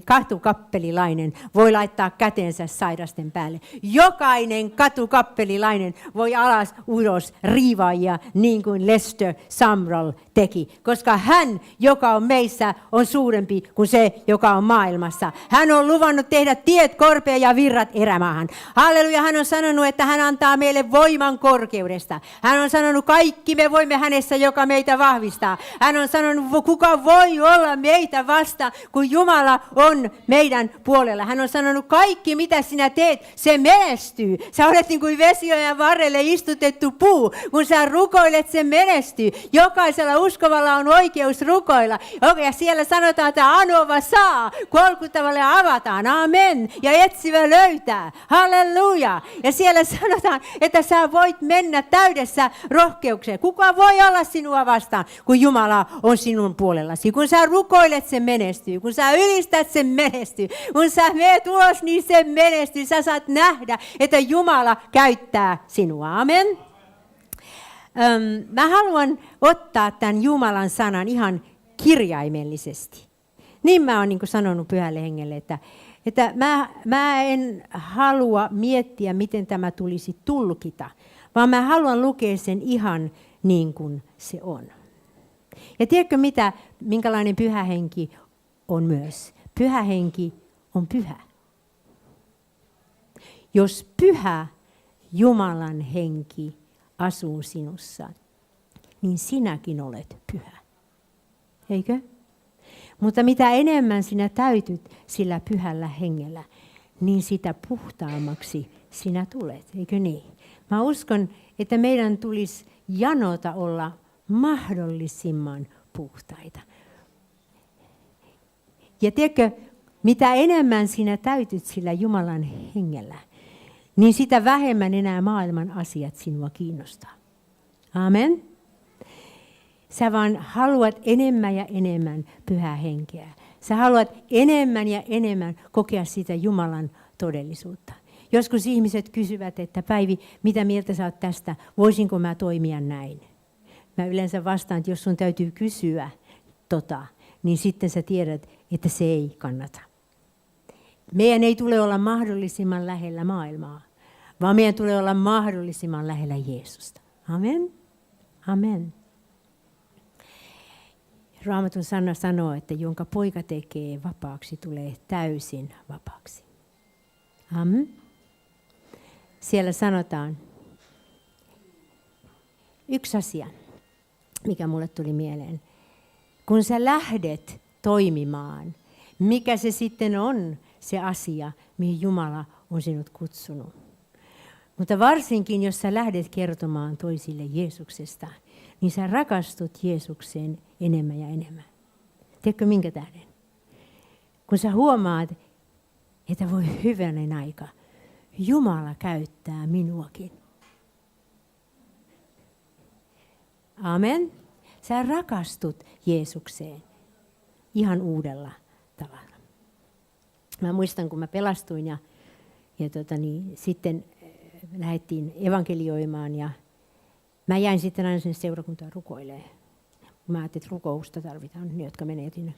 katukappelilainen voi laittaa kätensä sairasten päälle. Jokainen katukappelilainen voi alas ulos riivaajia niin kuin Lester Sumrall teki. Koska hän, joka on meissä, on suurempi kuin se, joka on maailmassa. Hän on luvannut tehdä tiet korpea ja virrat erämaahan. Halleluja, hän on sanonut, että hän antaa meille voiman korkeudesta. Hän on sanonut, kaikki me voimme hänessä, joka meitä vahvistaa. Hän on sanonut, kuka voi olla olla meitä vastaan, kun Jumala on meidän puolella. Hän on sanonut, kaikki mitä sinä teet, se menestyy. Sä olet niin kuin vesiojan varrelle istutettu puu. Kun sä rukoilet, se menestyy. Jokaisella uskovalla on oikeus rukoilla. Ja siellä sanotaan, että anova saa, kolkuttavalle avataan. Amen. Ja etsivä löytää. Halleluja. Ja siellä sanotaan, että sä voit mennä täydessä rohkeukseen. Kuka voi olla sinua vastaan, kun Jumala on sinun puolellasi. Kun sä rukoilet, se menestyy. Kun sä ylistät, se menestyy. Kun sä meet ulos, niin se menestyy. Sä saat nähdä, että Jumala käyttää sinua. Amen. Mä haluan ottaa tämän Jumalan sanan ihan kirjaimellisesti. Niin mä oon niin kuin sanonut Pyhälle Hengelle, että mä en halua miettiä, miten tämä tulisi tulkita, vaan mä haluan lukea sen ihan niin kuin se on. Ja tiedätkö minkälainen Pyhä Henki on myös? Pyhä Henki on pyhä. Jos pyhä Jumalan henki asuu sinussa, niin sinäkin olet pyhä. Eikö? Mutta mitä enemmän sinä täytyt sillä pyhällä hengellä, niin sitä puhtaammaksi sinä tulet. Eikö niin? Mä uskon, että meidän tulisi janota olla mahdollisimman puhtaita. Ja tiedätkö, mitä enemmän sinä täytyt sillä Jumalan hengellä, niin sitä vähemmän enää maailman asiat sinua kiinnostaa. Amen. Sä vaan haluat enemmän ja enemmän pyhää henkeä. Sä haluat enemmän ja enemmän kokea sitä Jumalan todellisuutta. Joskus ihmiset kysyvät, että Päivi, mitä mieltä sä oot tästä? Voisinko mä toimia näin? Mä yleensä vastaan, että jos sun täytyy kysyä niin sitten sä tiedät, että se ei kannata. Meidän ei tule olla mahdollisimman lähellä maailmaa, vaan meidän tulee olla mahdollisimman lähellä Jeesusta. Amen. Amen. Raamatun sana sanoo, että jonka poika tekee vapaaksi, tulee täysin vapaaksi. Amen. Siellä sanotaan yksi asia, mikä mulle tuli mieleen. Kun sä lähdet toimimaan, mikä se sitten on se asia, mihin Jumala on sinut kutsunut. Mutta varsinkin, jos sä lähdet kertomaan toisille Jeesuksesta, niin sä rakastut Jeesukseen enemmän ja enemmän. Tiedätkö minkä tähden? Kun sä huomaat, että voi hyvänen aika, Jumala käyttää minuakin. Amen. Sä rakastut Jeesukseen ihan uudella tavalla. Mä muistan, kun mä pelastuin ja sitten lähdettiin evankelioimaan ja mä jäin sitten aina sinne seurakuntaan rukoilemaan. Mä ajattelin, että rukousta tarvitaan. Ne, jotka menee sinne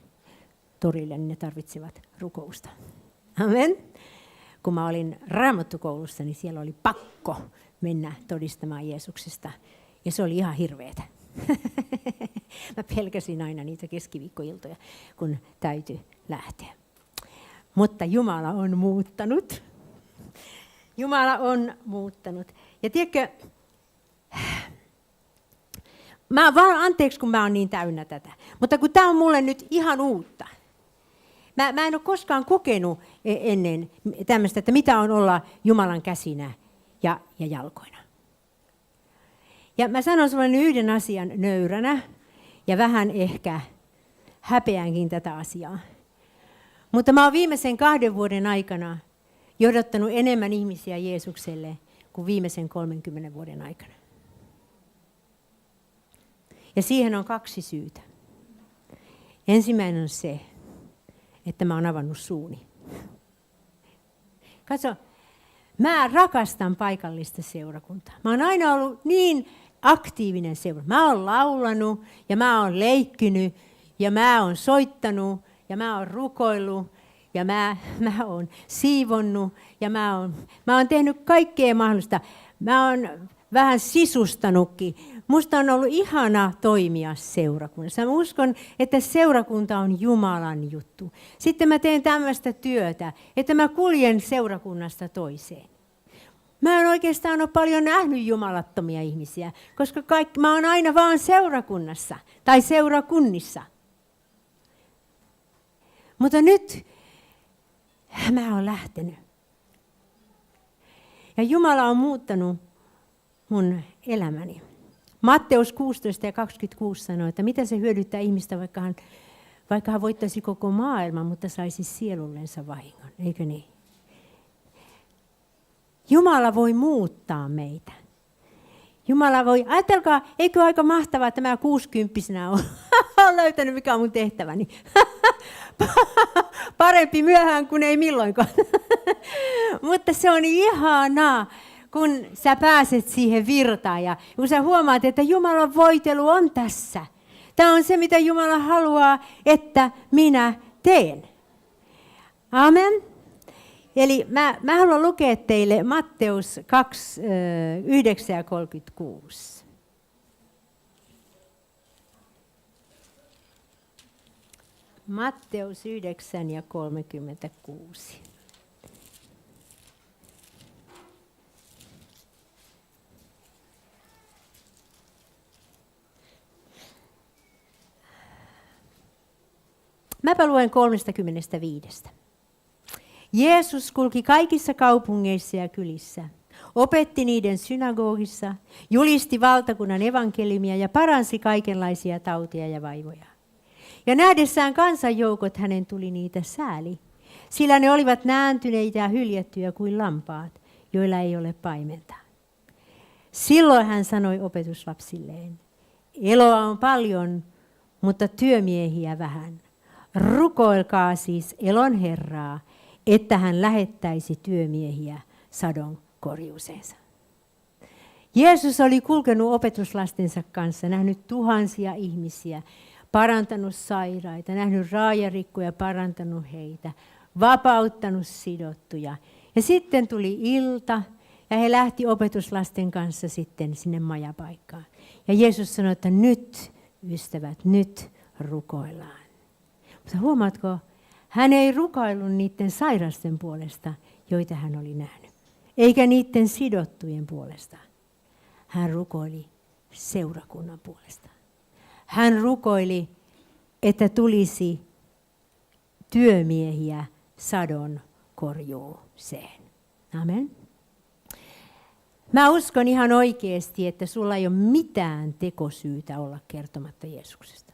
torille, niin ne tarvitsevat rukousta. Amen. Kun mä olin Raamattukoulussa, niin siellä oli pakko mennä todistamaan Jeesuksesta. Ja se oli ihan hirveetä. Mä pelkäsin aina niitä keskiviikkoiltoja, kun täytyi lähteä. Mutta Jumala on muuttanut. Jumala on muuttanut. Ja tiedätkö, anteeksi kun mä oon niin täynnä tätä, mutta kun tää on mulle nyt ihan uutta. Mä en ole koskaan kokenut ennen tämmöistä, että mitä on olla Jumalan käsinä ja jalkoina. Ja mä sanon sulle yhden asian nöyränä ja vähän ehkä häpeänkin tätä asiaa. Mutta mä oon viimeisen 2 vuoden aikana johdattanut enemmän ihmisiä Jeesukselle kuin viimeisen 30 vuoden aikana. Ja siihen on 2 syytä. Ensimmäinen on se, että mä oon avannut suuni. Katso, mä rakastan paikallista seurakuntaa. Mä oon aina ollut niin aktiivinen seurakunta. Mä oon laulanut ja mä oon leikkinyt ja mä oon soittanut ja mä oon rukoillut ja mä oon siivonnut ja mä oon tehnyt kaikkea mahdollista. Mä oon vähän sisustanutkin. Musta on ollut ihana toimia seurakunnassa. Mä uskon, että seurakunta on Jumalan juttu. Sitten mä teen tämmöistä työtä, että mä kuljen seurakunnasta toiseen. Mä en oikeastaan ole paljon nähnyt jumalattomia ihmisiä, koska mä oon aina vaan seurakunnassa tai seurakunnissa. Mutta nyt mä oon lähtenyt. Ja Jumala on muuttanut mun elämäni. Matteus 16 ja 26 sanoo, että mitä se hyödyttää ihmistä, vaikka hän voittaisi koko maailman, mutta saisi sielullensa vahingon. Eikö niin? Jumala voi muuttaa meitä. Jumala voi, ajatelkaa, eikö aika mahtavaa, että mä 60-vuotiaana olen löytänyt, mikä on mun tehtäväni. Parempi myöhään kuin ei milloinkaan. Mutta se on ihanaa, kun sä pääset siihen virtaan ja kun sä huomaat, että Jumalan voitelu on tässä. Tämä on se, mitä Jumala haluaa, että minä teen. Amen. Eli mä haluan lukea teille Matteus 2, 9 ja 36. Matteus 9 ja 36. Mäpä luen 35. Jeesus kulki kaikissa kaupungeissa ja kylissä, opetti niiden synagogissa, julisti valtakunnan evankeliumia ja paransi kaikenlaisia tauteja ja vaivoja. Ja nähdessään kansanjoukot hänen tuli niitä sääli, sillä ne olivat nääntyneitä ja hyljettyjä kuin lampaat, joilla ei ole paimenta. Silloin hän sanoi opetuslapsilleen, eloa on paljon, mutta työmiehiä vähän. Rukoilkaa siis elon Herraa, että hän lähettäisi työmiehiä sadon korjuuseensa. Jeesus oli kulkenut opetuslastensa kanssa, nähnyt tuhansia ihmisiä, parantanut sairaita, nähnyt raajarikkoja, parantanut heitä, vapauttanut sidottuja. Ja sitten tuli ilta ja he lähti opetuslasten kanssa sitten sinne majapaikkaan. Ja Jeesus sanoi, että nyt ystävät, nyt rukoillaan. Mutta huomaatko, hän ei rukoillut niiden sairasten puolesta, joita hän oli nähnyt, eikä niiden sidottujen puolesta. Hän rukoili seurakunnan puolesta. Hän rukoili, että tulisi työmiehiä sadon korjuuseen. Amen. Mä uskon ihan oikeasti, että sulla ei ole mitään tekosyytä olla kertomatta Jeesuksesta.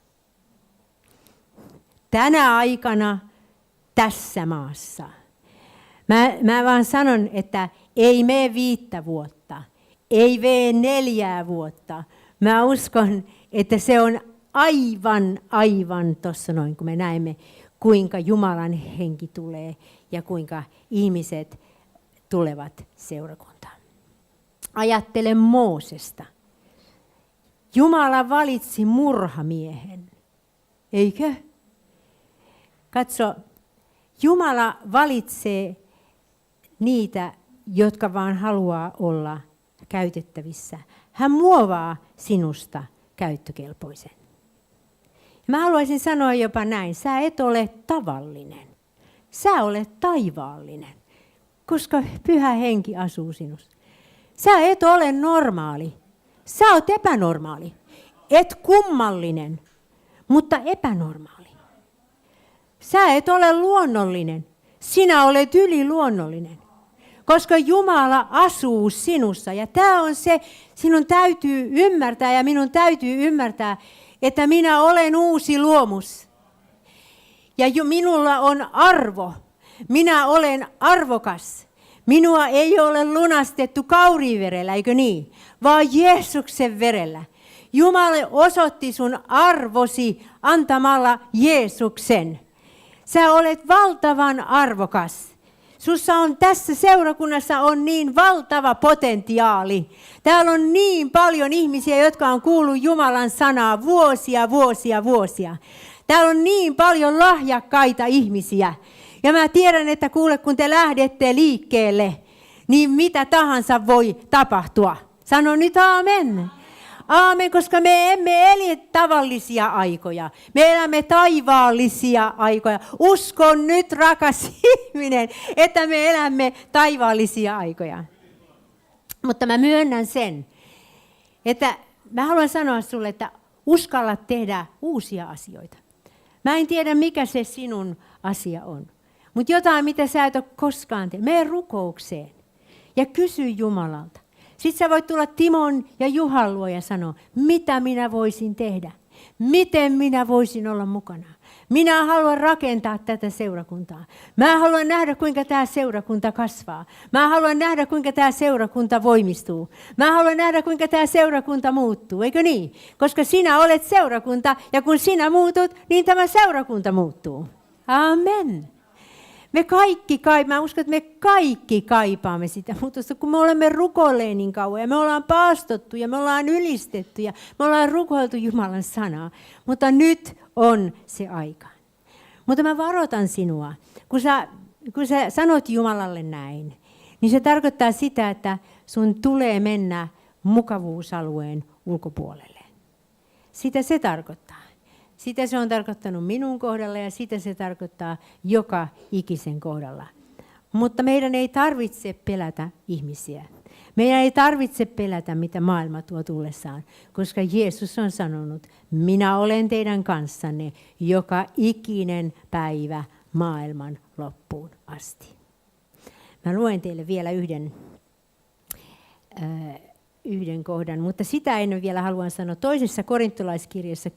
Tänä aikana tässä maassa. Mä vaan sanon, että ei mene 5 vuotta, ei mene 4 vuotta. Mä uskon, että se on aivan tuossa noin, kun me näemme, kuinka Jumalan henki tulee ja kuinka ihmiset tulevat seurakuntaan. Ajattele Moosesta. Jumala valitsi murhamiehen, eikö? Katso, Jumala valitsee niitä, jotka vaan haluaa olla käytettävissä. Hän muovaa sinusta käyttökelpoisen. Mä haluaisin sanoa jopa näin, sä et ole tavallinen. Sä olet taivaallinen, koska Pyhä Henki asuu sinussa. Sä et ole normaali. Sä oot epänormaali. Et kummallinen, mutta epänormaali. Sä et ole luonnollinen. Sinä olet yliluonnollinen. Koska Jumala asuu sinussa. Ja tämä on se, sinun täytyy ymmärtää ja minun täytyy ymmärtää, että minä olen uusi luomus. Ja minulla on arvo. Minä olen arvokas. Minua ei ole lunastettu kauriiverellä, eikö niin? Vaan Jeesuksen verellä. Jumala osoitti sun arvosi antamalla Jeesuksen. Sä olet valtavan arvokas. Sussa on tässä seurakunnassa on niin valtava potentiaali. Täällä on niin paljon ihmisiä, jotka on kuullut Jumalan sanaa vuosia. Täällä on niin paljon lahjakkaita ihmisiä. Ja mä tiedän, että kuule, kun te lähdette liikkeelle, niin mitä tahansa voi tapahtua. Sano nyt aamen. Aamen, koska me emme eli tavallisia aikoja. Me elämme taivaallisia aikoja. Uskon nyt, rakas ihminen, että me elämme taivaallisia aikoja. Mutta mä myönnän sen, että mä haluan sanoa sulle, että uskalla tehdä uusia asioita. Mä en tiedä, mikä se sinun asia on. Mutta jotain, mitä sä et ole koskaan tehnyt. Mene rukoukseen ja kysy Jumalalta. Sitten sä voit tulla Timon ja Juhan luo ja sanoa, mitä minä voisin tehdä. Miten minä voisin olla mukana. Minä haluan rakentaa tätä seurakuntaa. Mä haluan nähdä, kuinka tämä seurakunta kasvaa. Mä haluan nähdä, kuinka tämä seurakunta voimistuu. Mä haluan nähdä, kuinka tämä seurakunta muuttuu. Eikö niin? Koska sinä olet seurakunta ja kun sinä muutut, niin tämä seurakunta muuttuu. Amen. Mä uskon, että me kaikki kaipaamme sitä muutosta, kun me olemme rukoilleet niin kauan ja me ollaan paastottu ja me ollaan ylistetty ja me ollaan rukoiltu Jumalan sanaa. Mutta nyt on se aika. Mutta mä varoitan sinua, kun sä sanot Jumalalle näin, niin se tarkoittaa sitä, että sun tulee mennä mukavuusalueen ulkopuolelle. Sitä se tarkoittaa. Sitä se on tarkoittanut minun kohdalla ja sitä se tarkoittaa joka ikisen kohdalla. Mutta meidän ei tarvitse pelätä ihmisiä. Meidän ei tarvitse pelätä, mitä maailma tuo tullessaan, koska Jeesus on sanonut, minä olen teidän kanssanne joka ikinen päivä maailman loppuun asti. Mä luen teille vielä yhden kohdan, mutta sitä ennen vielä haluan sanoa. Toisessa korintolaiskirjassa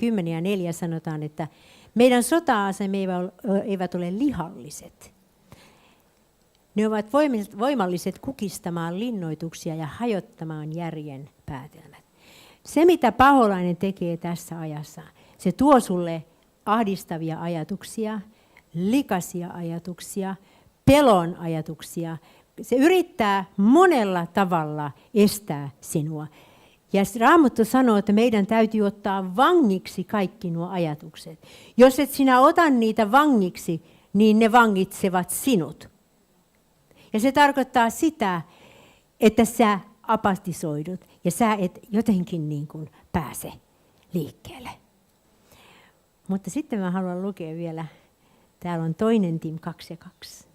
10:4 sanotaan, että meidän sota-asemme eivät ole lihalliset. Ne ovat voimalliset kukistamaan linnoituksia ja hajottamaan järjen päätelmät. Se, mitä paholainen tekee tässä ajassa, se tuo sulle ahdistavia ajatuksia, likaisia ajatuksia, pelon ajatuksia. Se yrittää monella tavalla estää sinua. Ja Raamattu sanoo, että meidän täytyy ottaa vangiksi kaikki nuo ajatukset. Jos et sinä ota niitä vangiksi, niin ne vangitsevat sinut. Ja se tarkoittaa sitä, että sä apatisoidut ja sä et jotenkin niin kuin pääse liikkeelle. Mutta sitten mä haluan lukea vielä, täällä on 2 Tim 2:2.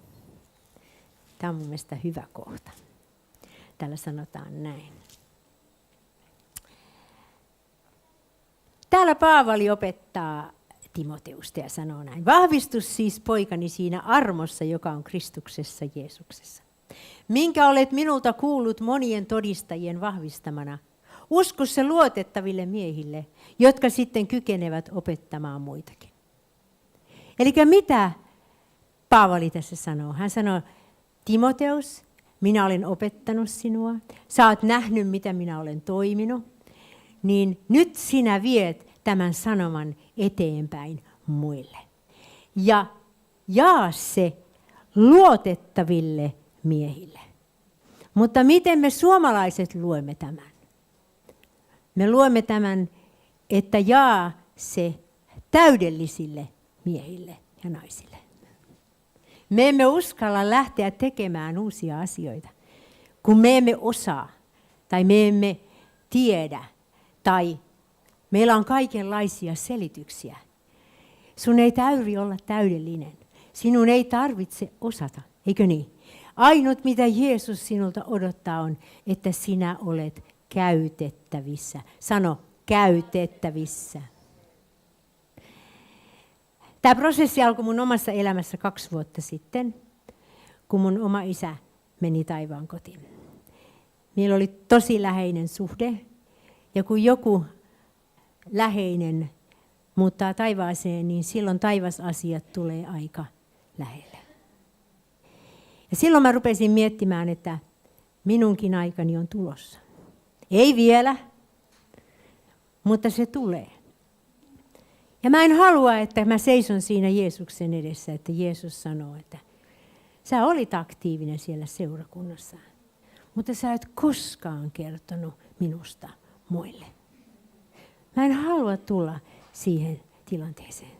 Tämä on mun mielestä hyvä kohta. Täällä sanotaan näin. Täällä Paavali opettaa Timoteusta ja sanoo näin. Vahvistus siis poikani siinä armossa, joka on Kristuksessa Jeesuksessa. Minkä olet minulta kuullut monien todistajien vahvistamana. Usko se luotettaville miehille, jotka sitten kykenevät opettamaan muitakin. Eli mitä Paavali tässä sanoo? Hän sanoo, Timoteus, minä olen opettanut sinua. Sä oot nähnyt, mitä minä olen toiminut. Niin nyt sinä viet tämän sanoman eteenpäin muille. Ja jaa se luotettaville miehille. Mutta miten me suomalaiset luemme tämän? Me luemme tämän, että jaa se täydellisille miehille ja naisille. Me emme uskalla lähteä tekemään uusia asioita, kun me emme osaa tai me emme tiedä tai meillä on kaikenlaisia selityksiä. Sun ei täytyy olla täydellinen. Sinun ei tarvitse osata, eikö niin? Ainut, mitä Jeesus sinulta odottaa on, että sinä olet käytettävissä. Sano, käytettävissä. Tämä prosessi alkoi mun omassa elämässä 2 vuotta sitten, kun mun oma isä meni taivaan kotiin. Meillä oli tosi läheinen suhde, ja kun joku läheinen muuttaa taivaaseen, niin silloin taivasasiat tulee aika lähelle. Ja silloin mä rupesin miettimään, että minunkin aikani on tulossa. Ei vielä, mutta se tulee. Ja mä en halua, että mä seison siinä Jeesuksen edessä, että Jeesus sanoo, että sä olit aktiivinen siellä seurakunnassa, mutta sä et koskaan kertonut minusta muille. Mä en halua tulla siihen tilanteeseen.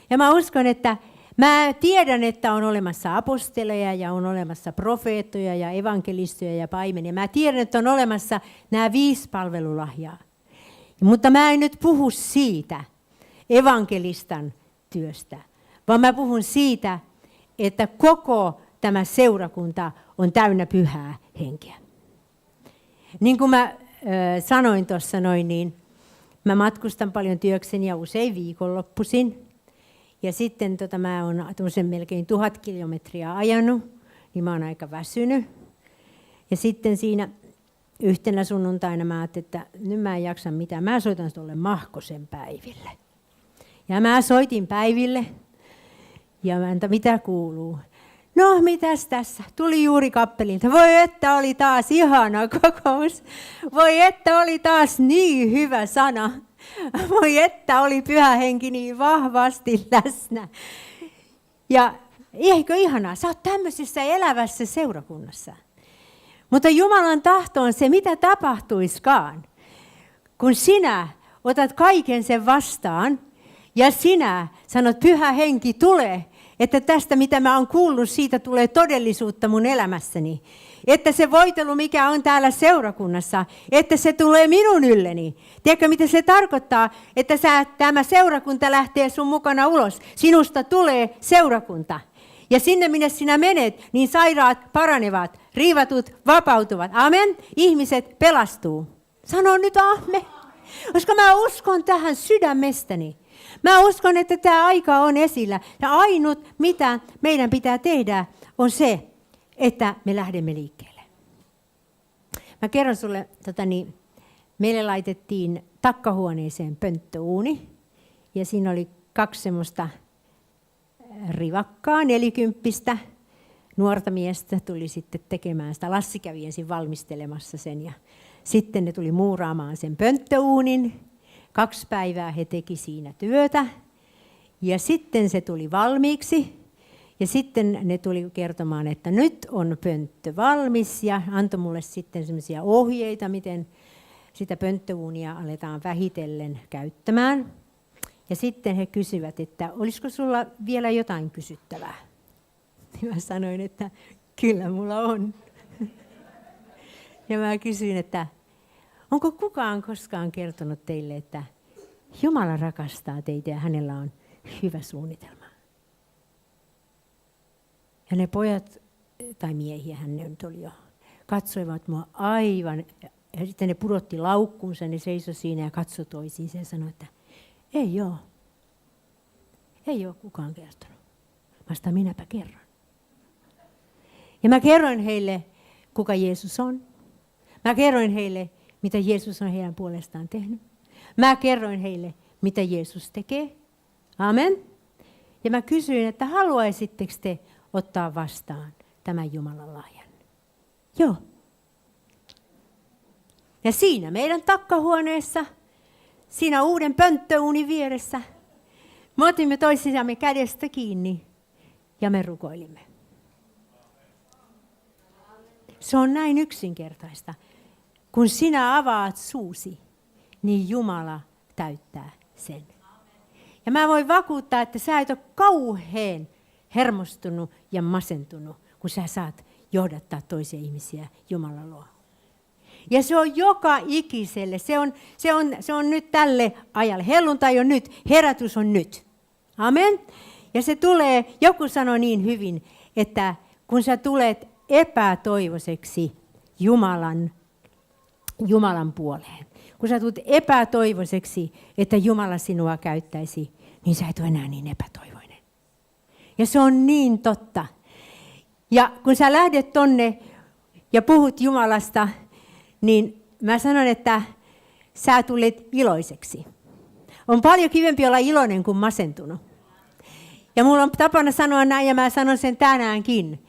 Ja mä uskon, että mä tiedän, että on olemassa aposteleja ja on olemassa profeettoja ja evankelistoja ja paimenia. Mä tiedän, että on olemassa nämä 5 palvelulahjaa. Mutta mä en nyt puhu siitä evankelistan työstä, vaan mä puhun siitä, että koko tämä seurakunta on täynnä pyhää henkeä. Niin kuin mä sanoin tuossa noin, niin mä matkustan paljon työkseni ja usein viikonloppuisin. Ja sitten mä oon tuollaisen melkein 1000 kilometriä ajanut, niin mä oon aika väsynyt. Ja sitten siinä yhtenä sunnuntaina mä ajattelin, että nyt mä en jaksa mitään. Mä soitan tuolle Mahkosen Päiville. Ja mä soitin Päiville. Ja mä entä mitä kuuluu? No, mitäs tässä? Tuli juuri kappelilta. Voi että oli taas ihana kokous. Voi että oli taas niin hyvä sana. Voi että oli Pyhä Henki niin vahvasti läsnä. Ja eikö ihanaa? Sä oot tämmöisessä elävässä seurakunnassa. Mutta Jumalan tahto on se, mitä tapahtuiskaan. Kun sinä otat kaiken sen vastaan ja sinä sanot, Pyhä Henki tulee. Että tästä, mitä mä oon kuullut, siitä tulee todellisuutta mun elämässäni. Että se voitelu, mikä on täällä seurakunnassa, että se tulee minun ylleni. Tiedätkö, mitä se tarkoittaa? Että tämä seurakunta lähtee sun mukana ulos. Sinusta tulee seurakunta. Ja sinne, minne sinä menet, niin sairaat paranevat, riivatut vapautuvat. Amen. Ihmiset pelastuu. Sano nyt amen. Koska mä uskon tähän sydämestäni. Mä uskon, että tämä aika on esillä. Ja ainut, mitä meidän pitää tehdä, on se, että me lähdemme liikkeelle. Mä kerron sulle, meille laitettiin takkahuoneeseen pönttöuuni. Ja siinä oli 2 semmoista rivakkaa 40 nuorta miestä tuli sitten tekemään sitä. Lassi kävi ensin valmistelemassa sen ja sitten ne tuli muuraamaan sen pönttöuunin. 2 päivää he teki siinä työtä ja sitten se tuli valmiiksi ja sitten ne tuli kertomaan, että nyt on pönttö valmis ja antoi mulle sitten semmoisia ohjeita, miten sitä pönttöuunia aletaan vähitellen käyttämään. Ja sitten he kysyvät, että olisiko sulla vielä jotain kysyttävää? Ja mä sanoin, että kyllä mulla on. Ja mä kysyin, että onko kukaan koskaan kertonut teille, että Jumala rakastaa teitä ja hänellä on hyvä suunnitelma? Ja ne pojat, tai miehiähän ne nyt oli jo, katsoivat mua aivan, ja sitten ne pudotti laukkuunsa, ne seisoi siinä ja katsoi toisiinsa ja sanoi, että ei ole. Ei ole kukaan kertonut. Vasta minäpä kerron. Ja mä kerroin heille, kuka Jeesus on. Mä kerroin heille, mitä Jeesus on heidän puolestaan tehnyt. Mä kerroin heille, mitä Jeesus tekee. Amen. Ja mä kysyin, että haluaisitteko te ottaa vastaan tämän Jumalan lahjan? Joo. Ja siinä meidän takkahuoneessa, siinä uuden pönttöuunin vieressä, me otimme toisiamme kädestä kiinni ja me rukoilimme. Se on näin yksinkertaista. Kun sinä avaat suusi, niin Jumala täyttää sen. Ja mä voin vakuuttaa, että sä et ole kauhean hermostunut ja masentunut, kun sä saat johdattaa toisia ihmisiä Jumalan luo. Ja se on joka ikiselle. Se on nyt tälle ajalle. Helluntai on nyt, herätys on nyt. Amen. Ja se tulee, joku sanoi niin hyvin, että kun sä tulet epätoivoiseksi Jumalan puoleen, kun sä tulet epätoivoiseksi, että Jumala sinua käyttäisi, niin sä et ole enää niin epätoivoinen. Ja se on niin totta. Ja kun sä lähdet tonne ja puhut Jumalasta, niin mä sanon, että sä tulet iloiseksi. On paljon kivempi olla iloinen kuin masentunut. Ja mulla on tapana sanoa näin, ja mä sanon sen tänäänkin.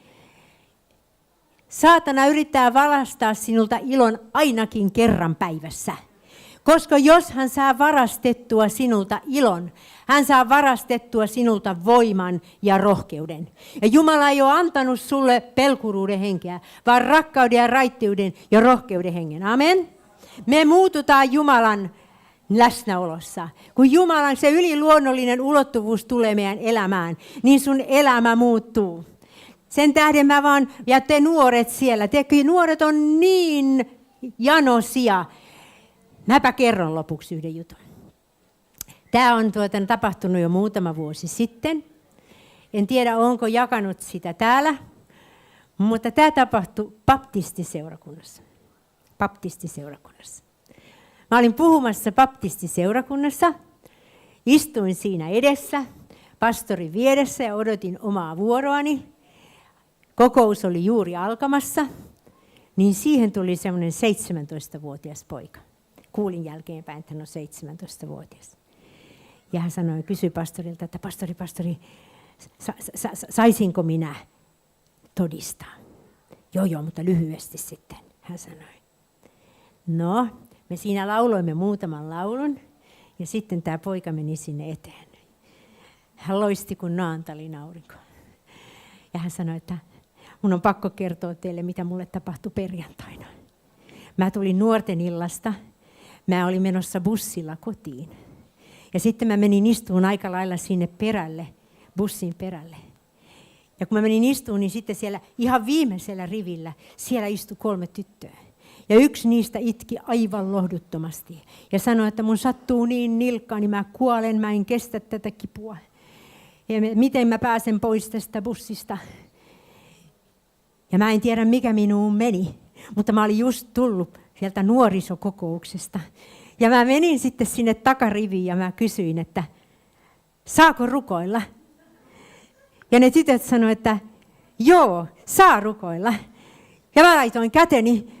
Saatana yrittää valastaa sinulta ilon ainakin kerran päivässä. Koska jos hän saa varastettua sinulta ilon, hän saa varastettua sinulta voiman ja rohkeuden. Ja Jumala ei ole antanut sulle pelkuruuden henkeä, vaan rakkauden ja raittiuden ja rohkeuden hengen. Amen. Me muututaan Jumalan läsnäolossa. Kun Jumalan se yliluonnollinen ulottuvuus tulee meidän elämään, niin sun elämä muuttuu. Sen tähden mä vaan, ja te nuoret siellä, nuoret on niin janosia. Mäpä kerron lopuksi yhden jutun. Tämä on tapahtunut jo muutama vuosi sitten. En tiedä, onko jakanut sitä täällä, mutta tämä tapahtui baptistiseurakunnassa. Mä olin puhumassa baptistiseurakunnassa, istuin siinä edessä. pastorin vieressä ja odotin omaa vuoroani. Kokous oli juuri alkamassa, niin siihen tuli semmoinen 17-vuotias poika. Kuulin jälkeenpäin, että hän on 17-vuotias. Ja hän sanoi, kysyi pastorilta, että pastori, saisinko minä todistaa? Joo, mutta lyhyesti sitten, hän sanoi. No, me siinä lauloimme muutaman laulun ja sitten tämä poika meni sinne eteen. Hän loisti kuin naantalin aurinko. Ja hän sanoi, että mun on pakko kertoa teille, mitä mulle tapahtui perjantaina. Mä tulin nuorten illasta. Mä olin menossa bussilla kotiin. Ja sitten mä menin istuun aika lailla sinne perälle, bussin perälle. Ja kun mä menin istuun, niin sitten siellä ihan viimeisellä rivillä, siellä istui 3 tyttöä. Ja yksi niistä itki aivan lohduttomasti. Ja sanoi, että mun sattuu niin nilkkaan, niin mä kuolen, mä en kestä tätä kipua. Ja miten mä pääsen pois tästä bussista. Ja mä en tiedä, mikä minuun meni. Mutta mä olin just tullut sieltä nuorisokokouksesta. Ja mä menin sitten sinne takariviin ja mä kysyin, että saako rukoilla? Ja ne tytöt sanoivat, että joo, saa rukoilla. Ja mä laitoin käteni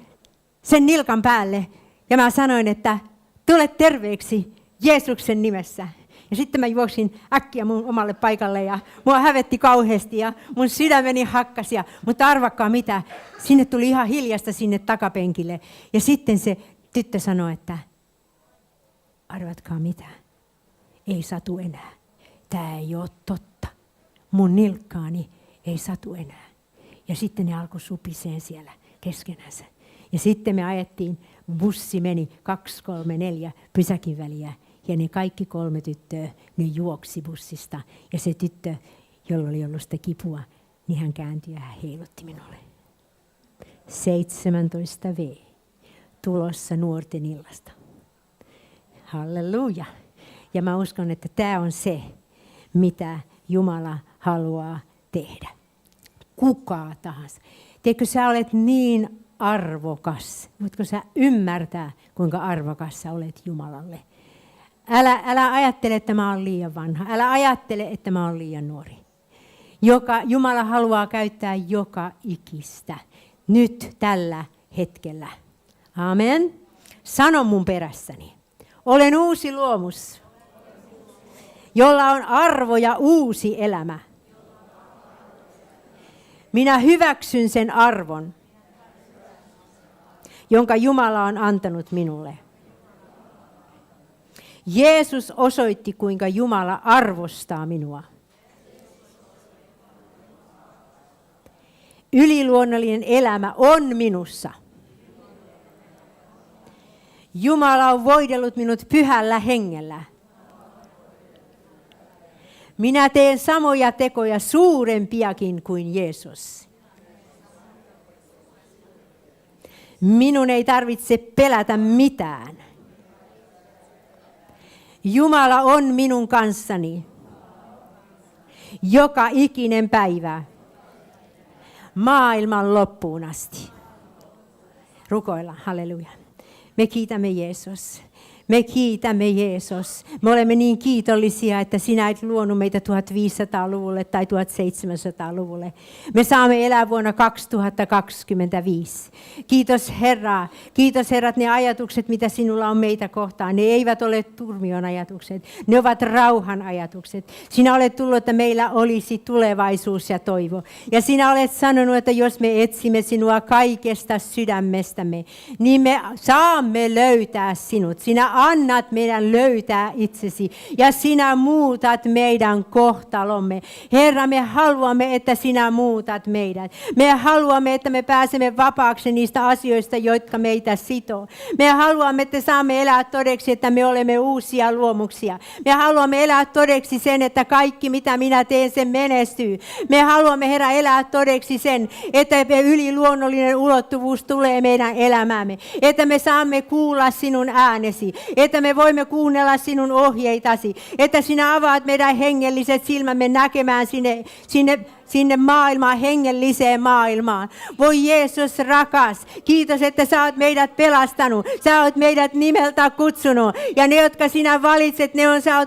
sen nilkan päälle ja mä sanoin, että tule terveeksi Jeesuksen nimessä. Ja sitten mä juoksin äkkiä mun omalle paikalle ja mua hävetti kauheasti ja mun sydämeni hakkasi. Mutta arvakkaa mitä, sinne tuli ihan hiljasta sinne takapenkille. Ja sitten se tyttö sanoi, että arvatkaa mitä, ei satu enää. Tää ei ole totta. Mun nilkkaani ei satu enää. Ja sitten ne alkoi supiseen siellä keskenänsä. Ja sitten me ajettiin, bussi meni 2, 3, 4 pysäkin väliä. Ja ne kaikki 3 tyttöä, ne juoksi bussista. Ja se tyttö, jolla oli ollut sitä kipua, niin hän kääntyi ja hän heilutti minulle. 17V, tulossa nuorten illasta. Halleluja. Ja mä uskon, että tämä on se, mitä Jumala haluaa tehdä. Kuka tahansa. Tiedätkö, sä olet niin arvokas. Voitko sä ymmärtää, kuinka arvokas sä olet Jumalalle? Älä ajattele, että mä oon liian vanha. Älä ajattele, että mä oon liian nuori. Jumala haluaa käyttää joka ikistä. Nyt tällä hetkellä. Amen. Sano mun perässäni. Olen uusi luomus, jolla on arvo ja uusi elämä. Minä hyväksyn sen arvon, jonka Jumala on antanut minulle. Jeesus osoitti, kuinka Jumala arvostaa minua. Yliluonnollinen elämä on minussa. Jumala on voidellut minut pyhällä hengellä. Minä teen samoja tekoja suurempiakin kuin Jeesus. Minun ei tarvitse pelätä mitään. Jumala on minun kanssani joka ikinen päivä maailman loppuun asti. Rukoillaan, halleluja. Me kiitämme Jeesus. Me kiitämme Jeesus. Me olemme niin kiitollisia, että sinä et luonut meitä 1500-luvulle tai 1700-luvulle. Me saamme elää vuonna 2025. Kiitos Herra. Kiitos Herra, että ne ajatukset, mitä sinulla on meitä kohtaan, ne eivät ole turmion ajatukset. Ne ovat rauhan ajatukset. Sinä olet tullut, että meillä olisi tulevaisuus ja toivo. Ja sinä olet sanonut, että jos me etsimme sinua kaikesta sydämestämme, niin me saamme löytää sinut. Sinä annat meidän löytää itsesi ja sinä muutat meidän kohtalomme. Herra, me haluamme, että sinä muutat meidät. Me haluamme, että me pääsemme vapaaksi niistä asioista, jotka meitä sitoo. Me haluamme, että saamme elää todeksi, että me olemme uusia luomuksia. Me haluamme elää todeksi sen, että kaikki mitä minä teen, sen menestyy. Me haluamme, Herra, elää todeksi sen, että yliluonnollinen ulottuvuus tulee meidän elämäämme. Että me saamme kuulla sinun äänesi. Että me voimme kuunnella sinun ohjeitasi. Että sinä avaat meidän hengelliset silmämme näkemään sinne sinne maailmaan, hengelliseen maailmaan. Voi Jeesus rakas, kiitos, että sä oot meidät pelastanut. Sä oot meidät nimeltä kutsunut. Ja ne, jotka sinä valitset, ne on sä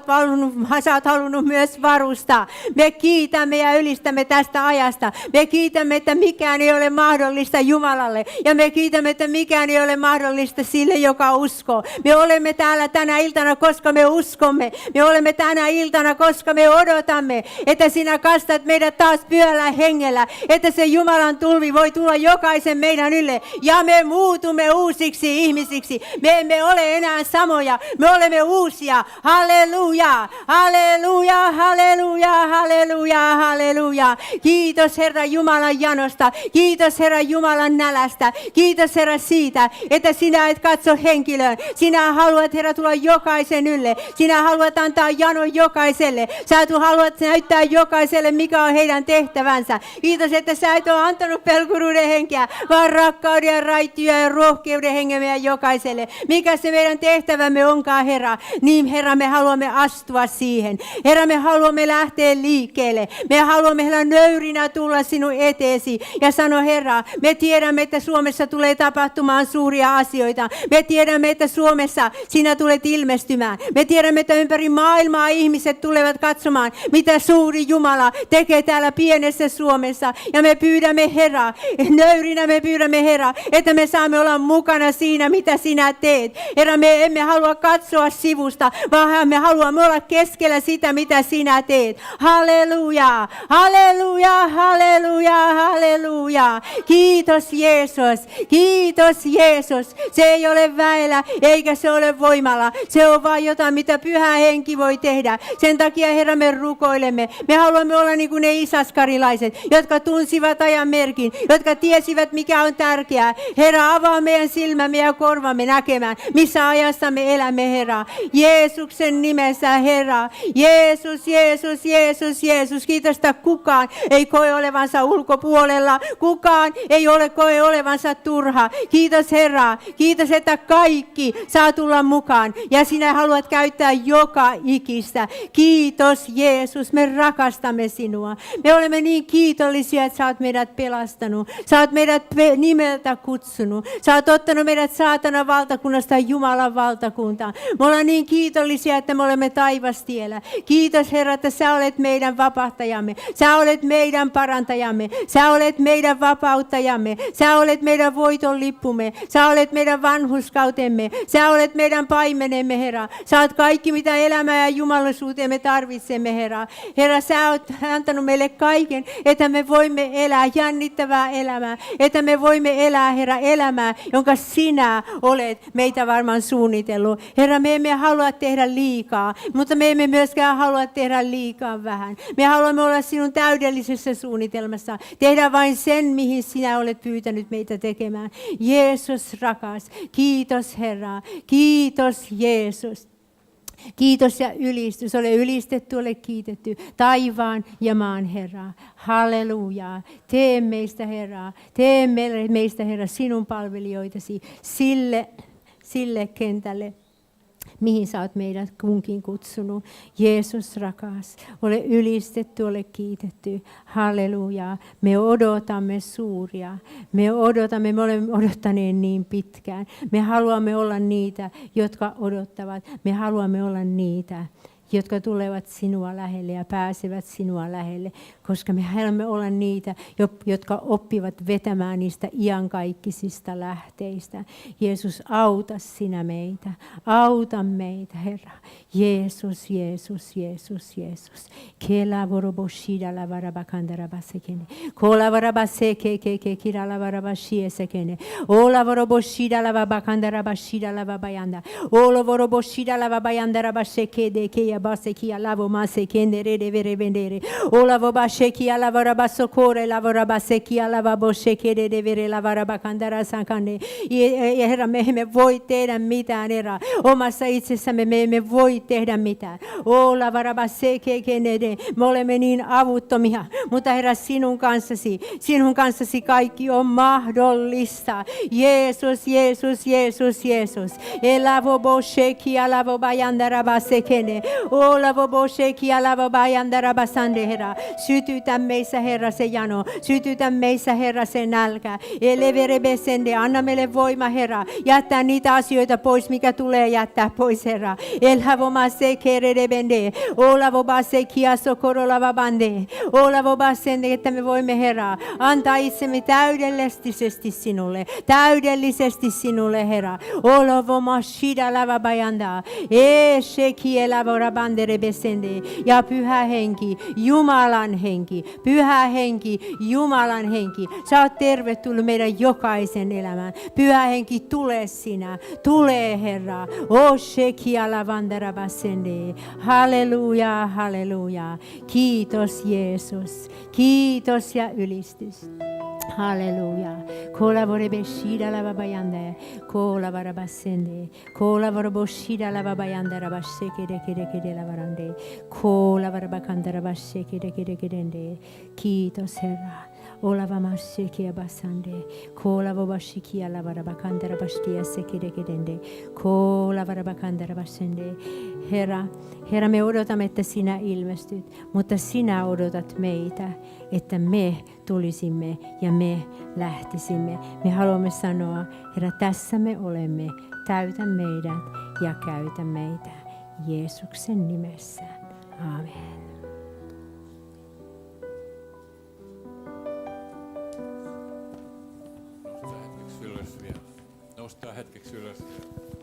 oot halunnut myös varustaa. Me kiitämme ja ylistämme tästä ajasta. Me kiitämme, että mikään ei ole mahdollista Jumalalle. Ja me kiitämme, että mikään ei ole mahdollista sille, joka uskoo. Me olemme täällä tänä iltana, koska me uskomme. Me olemme tänä iltana, koska me odotamme, että sinä kastat meidät taas pyöllä hengellä. Että se Jumalan tulvi voi tulla jokaisen meidän ylle. Ja me muutumme uusiksi ihmisiksi. Me emme ole enää samoja. Me olemme uusia. Halleluja, halleluja, halleluja, halleluja, halleluja. Kiitos Herra Jumalan janosta. Kiitos Herra Jumalan nälästä. Kiitos Herra siitä, että sinä et katso henkilöön. Sinä haluat Herra tulla jokaisen ylle. Sinä haluat antaa janon jokaiselle. Sä haluat näyttää jokaiselle, mikä on heidän tehtävänsä. Kiitos, että sä et ole antanut pelkuruuden henkeä, vaan rakkauden ja raittia ja rohkeuden hengen meidän jokaiselle. Mikä se meidän tehtävämme onkaan, Herra? Niin, Herra, me haluamme astua siihen. Herra, me haluamme lähteä liikkeelle. Me haluamme, Herra, nöyrinä tulla sinun eteesi ja sano, Herra, me tiedämme, että Suomessa tulee tapahtumaan suuria asioita. Me tiedämme, että Suomessa sinä tulet ilmestymään. Me tiedämme, että ympäri maailmaa ihmiset tulevat katsomaan, mitä suuri Jumala tekee täällä pienessä Suomessa. Ja me pyydämme, Herra, nöyrinä me pyydämme, Herra, että me saamme olla mukana siinä, mitä sinä teet. Herra, me emme halua katsoa sivusta, vaan me haluamme olla keskellä sitä, mitä sinä teet. Halleluja, halleluja, halleluja, halleluja. Kiitos Jeesus, kiitos Jeesus. Se ei ole väellä, eikä se ole voimalla. Se on vain jotain, mitä Pyhä Henki voi tehdä. Sen takia, Herra, me rukoilemme. Me haluamme olla niin kuin ne isaskarilaiset, jotka tunsivat ajan merkin, jotka tiesivät, mikä on tärkeää. Herra, avaa meidän silmämme ja korvamme näkemään, missä ajassa me elämme, Herra. Jeesuksen nimessä, Herra. Jeesus, Jeesus, Jeesus, Jeesus. Kiitos, että kukaan ei koe olevansa ulkopuolella. Kukaan ei koe olevansa turha. Kiitos, Herra. Kiitos, että kaikki saa tulla mukaan. Ja sinä haluat käyttää joka ikistä. Kiitos, Jeesus. Me rakastamme sinua. Me olemme niin kiitollisia, että sä oot meidät pelastanut. Sä oot meidät nimeltä kutsunut. Sä oot ottanut meidät saatanan valtakunnasta Jumalan valtakuntaan. Me ollaan niin kiitollisia, että me olemme taivastiellä. Kiitos, Herra, että sä olet meidän vapahtajamme. Sä olet meidän parantajamme. Sä olet meidän vapauttajamme. Sä olet meidän voiton lippumme. Sä olet meidän vanhurskautemme. Sä olet meidän paimenemme, Herra. Sä oot kaikki, mitä elämää ja jumalisuuteen me tarvitsemme, Herra. Herra, sä oot antanut meille kaiken, että me voimme elää jännittävää elämää. Että me voimme elää, Herra, elämää, jonka sinä olet meitä varmaan suunnitellut. Herra, me emme halua tehdä liikaa, mutta me emme myöskään halua tehdä liikaa vähän. Me haluamme olla sinun täydellisessä suunnitelmassa. Tehdä vain sen, mihin sinä olet pyytänyt meitä tekemään. Jeesus rakas, kiitos Herra, kiitos Jeesus. Kiitos ja ylistys, ole ylistetty, ole kiitetty, taivaan ja maan Herra. Halleluja. Tee meistä Herra, tee meistä Herra sinun palvelijoitasi sille kentälle, mihin sä oot meidät kunkin kutsunut. Jeesus rakas, ole ylistetty, ole kiitetty. Halleluja. Me odotamme suuria. Me olemme odottaneet niin pitkään. Me haluamme olla niitä, jotka odottavat. Me haluamme olla niitä, jotka tulevat sinua lähelle ja pääsevät sinua lähelle, koska me haluamme olla niitä, jotka oppivat vetämään niistä iankaikkisista lähteistä. Jeesus, auta sinä meitä. Auta meitä, Herra. Jeesus, Jeesus, Jeesus, Jeesus. Kela voroboshida la varabakandara basekene. Kola varabaseke ke kira la varabashiesekene. Ola voroboshida la vabakandara bashida la vabayanda. Ola voroboshida la vabayandara basheke de ke baseki alavo masekende de vere vendere. Ola vobasheki alavara basokore lavara baseki alava bosheke de vere lavara bakandara sankane. Herra, me emme voi tehdä mitään, Herra. Omassa itsessämme me emme voi tehdä mitään. Ola varabaseke kenede. Me olemme niin avuttomia, mutta Herra, sinun kanssasi kaikki on mahdollista. Jeesus, Jeesus, Jeesus, Jeesus. Elavo bosheki alavo bayandara basekene. Ola vobosheki alava bayandara basande, Herra. Syt Sytytä meissä, Herra, se jano. Sytytä meissä, Herra, se nälkä. Anna meille voima, Herra, jättää niitä asioita pois, mikä tulee jättää pois, Herra. Elhavoma se keredebende. Olavoba se kiaso korolavabande. Olavoba sen, että me voimme, Herra, antaa itsemme täydellisesti sinulle. Täydellisesti sinulle, Herra. Olavoma shida lavabayanda. Sheki elavorabande besende. Ja Pyhä Henki, Jumalan henki, Pyhä Henki, Jumalan henki. Sä oot tervetullut meidän jokaisen elämään. Pyhä Henki, tule sinä. Tule, Herra. O sheki alavandarabasende. Halleluja, halleluja. Kiitos Jeesus. Kiitos ja ylistys. Halleluja. Kolavore beshida lava bayande. Kolavara basende. Kolavore boshida lava bayanda rabasheke de kede lavarande. Kolavara bakandara basheke de kede. Kiitos, Herra. Olava masheke basande. Kolavo bashiki alavara bakandara bashtia seke de kedende. Kolavara bakandara basende. Herra, me odotamme, että sinä ilmestyt, mutta sinä odotat meitä, että me tulisimme ja me lähtisimme. Me haluamme sanoa, Herra, tässä me olemme, täytä meidät ja käytä meitä Jeesuksen nimessä. Amen. Noustaa hetkeksi ylös vielä.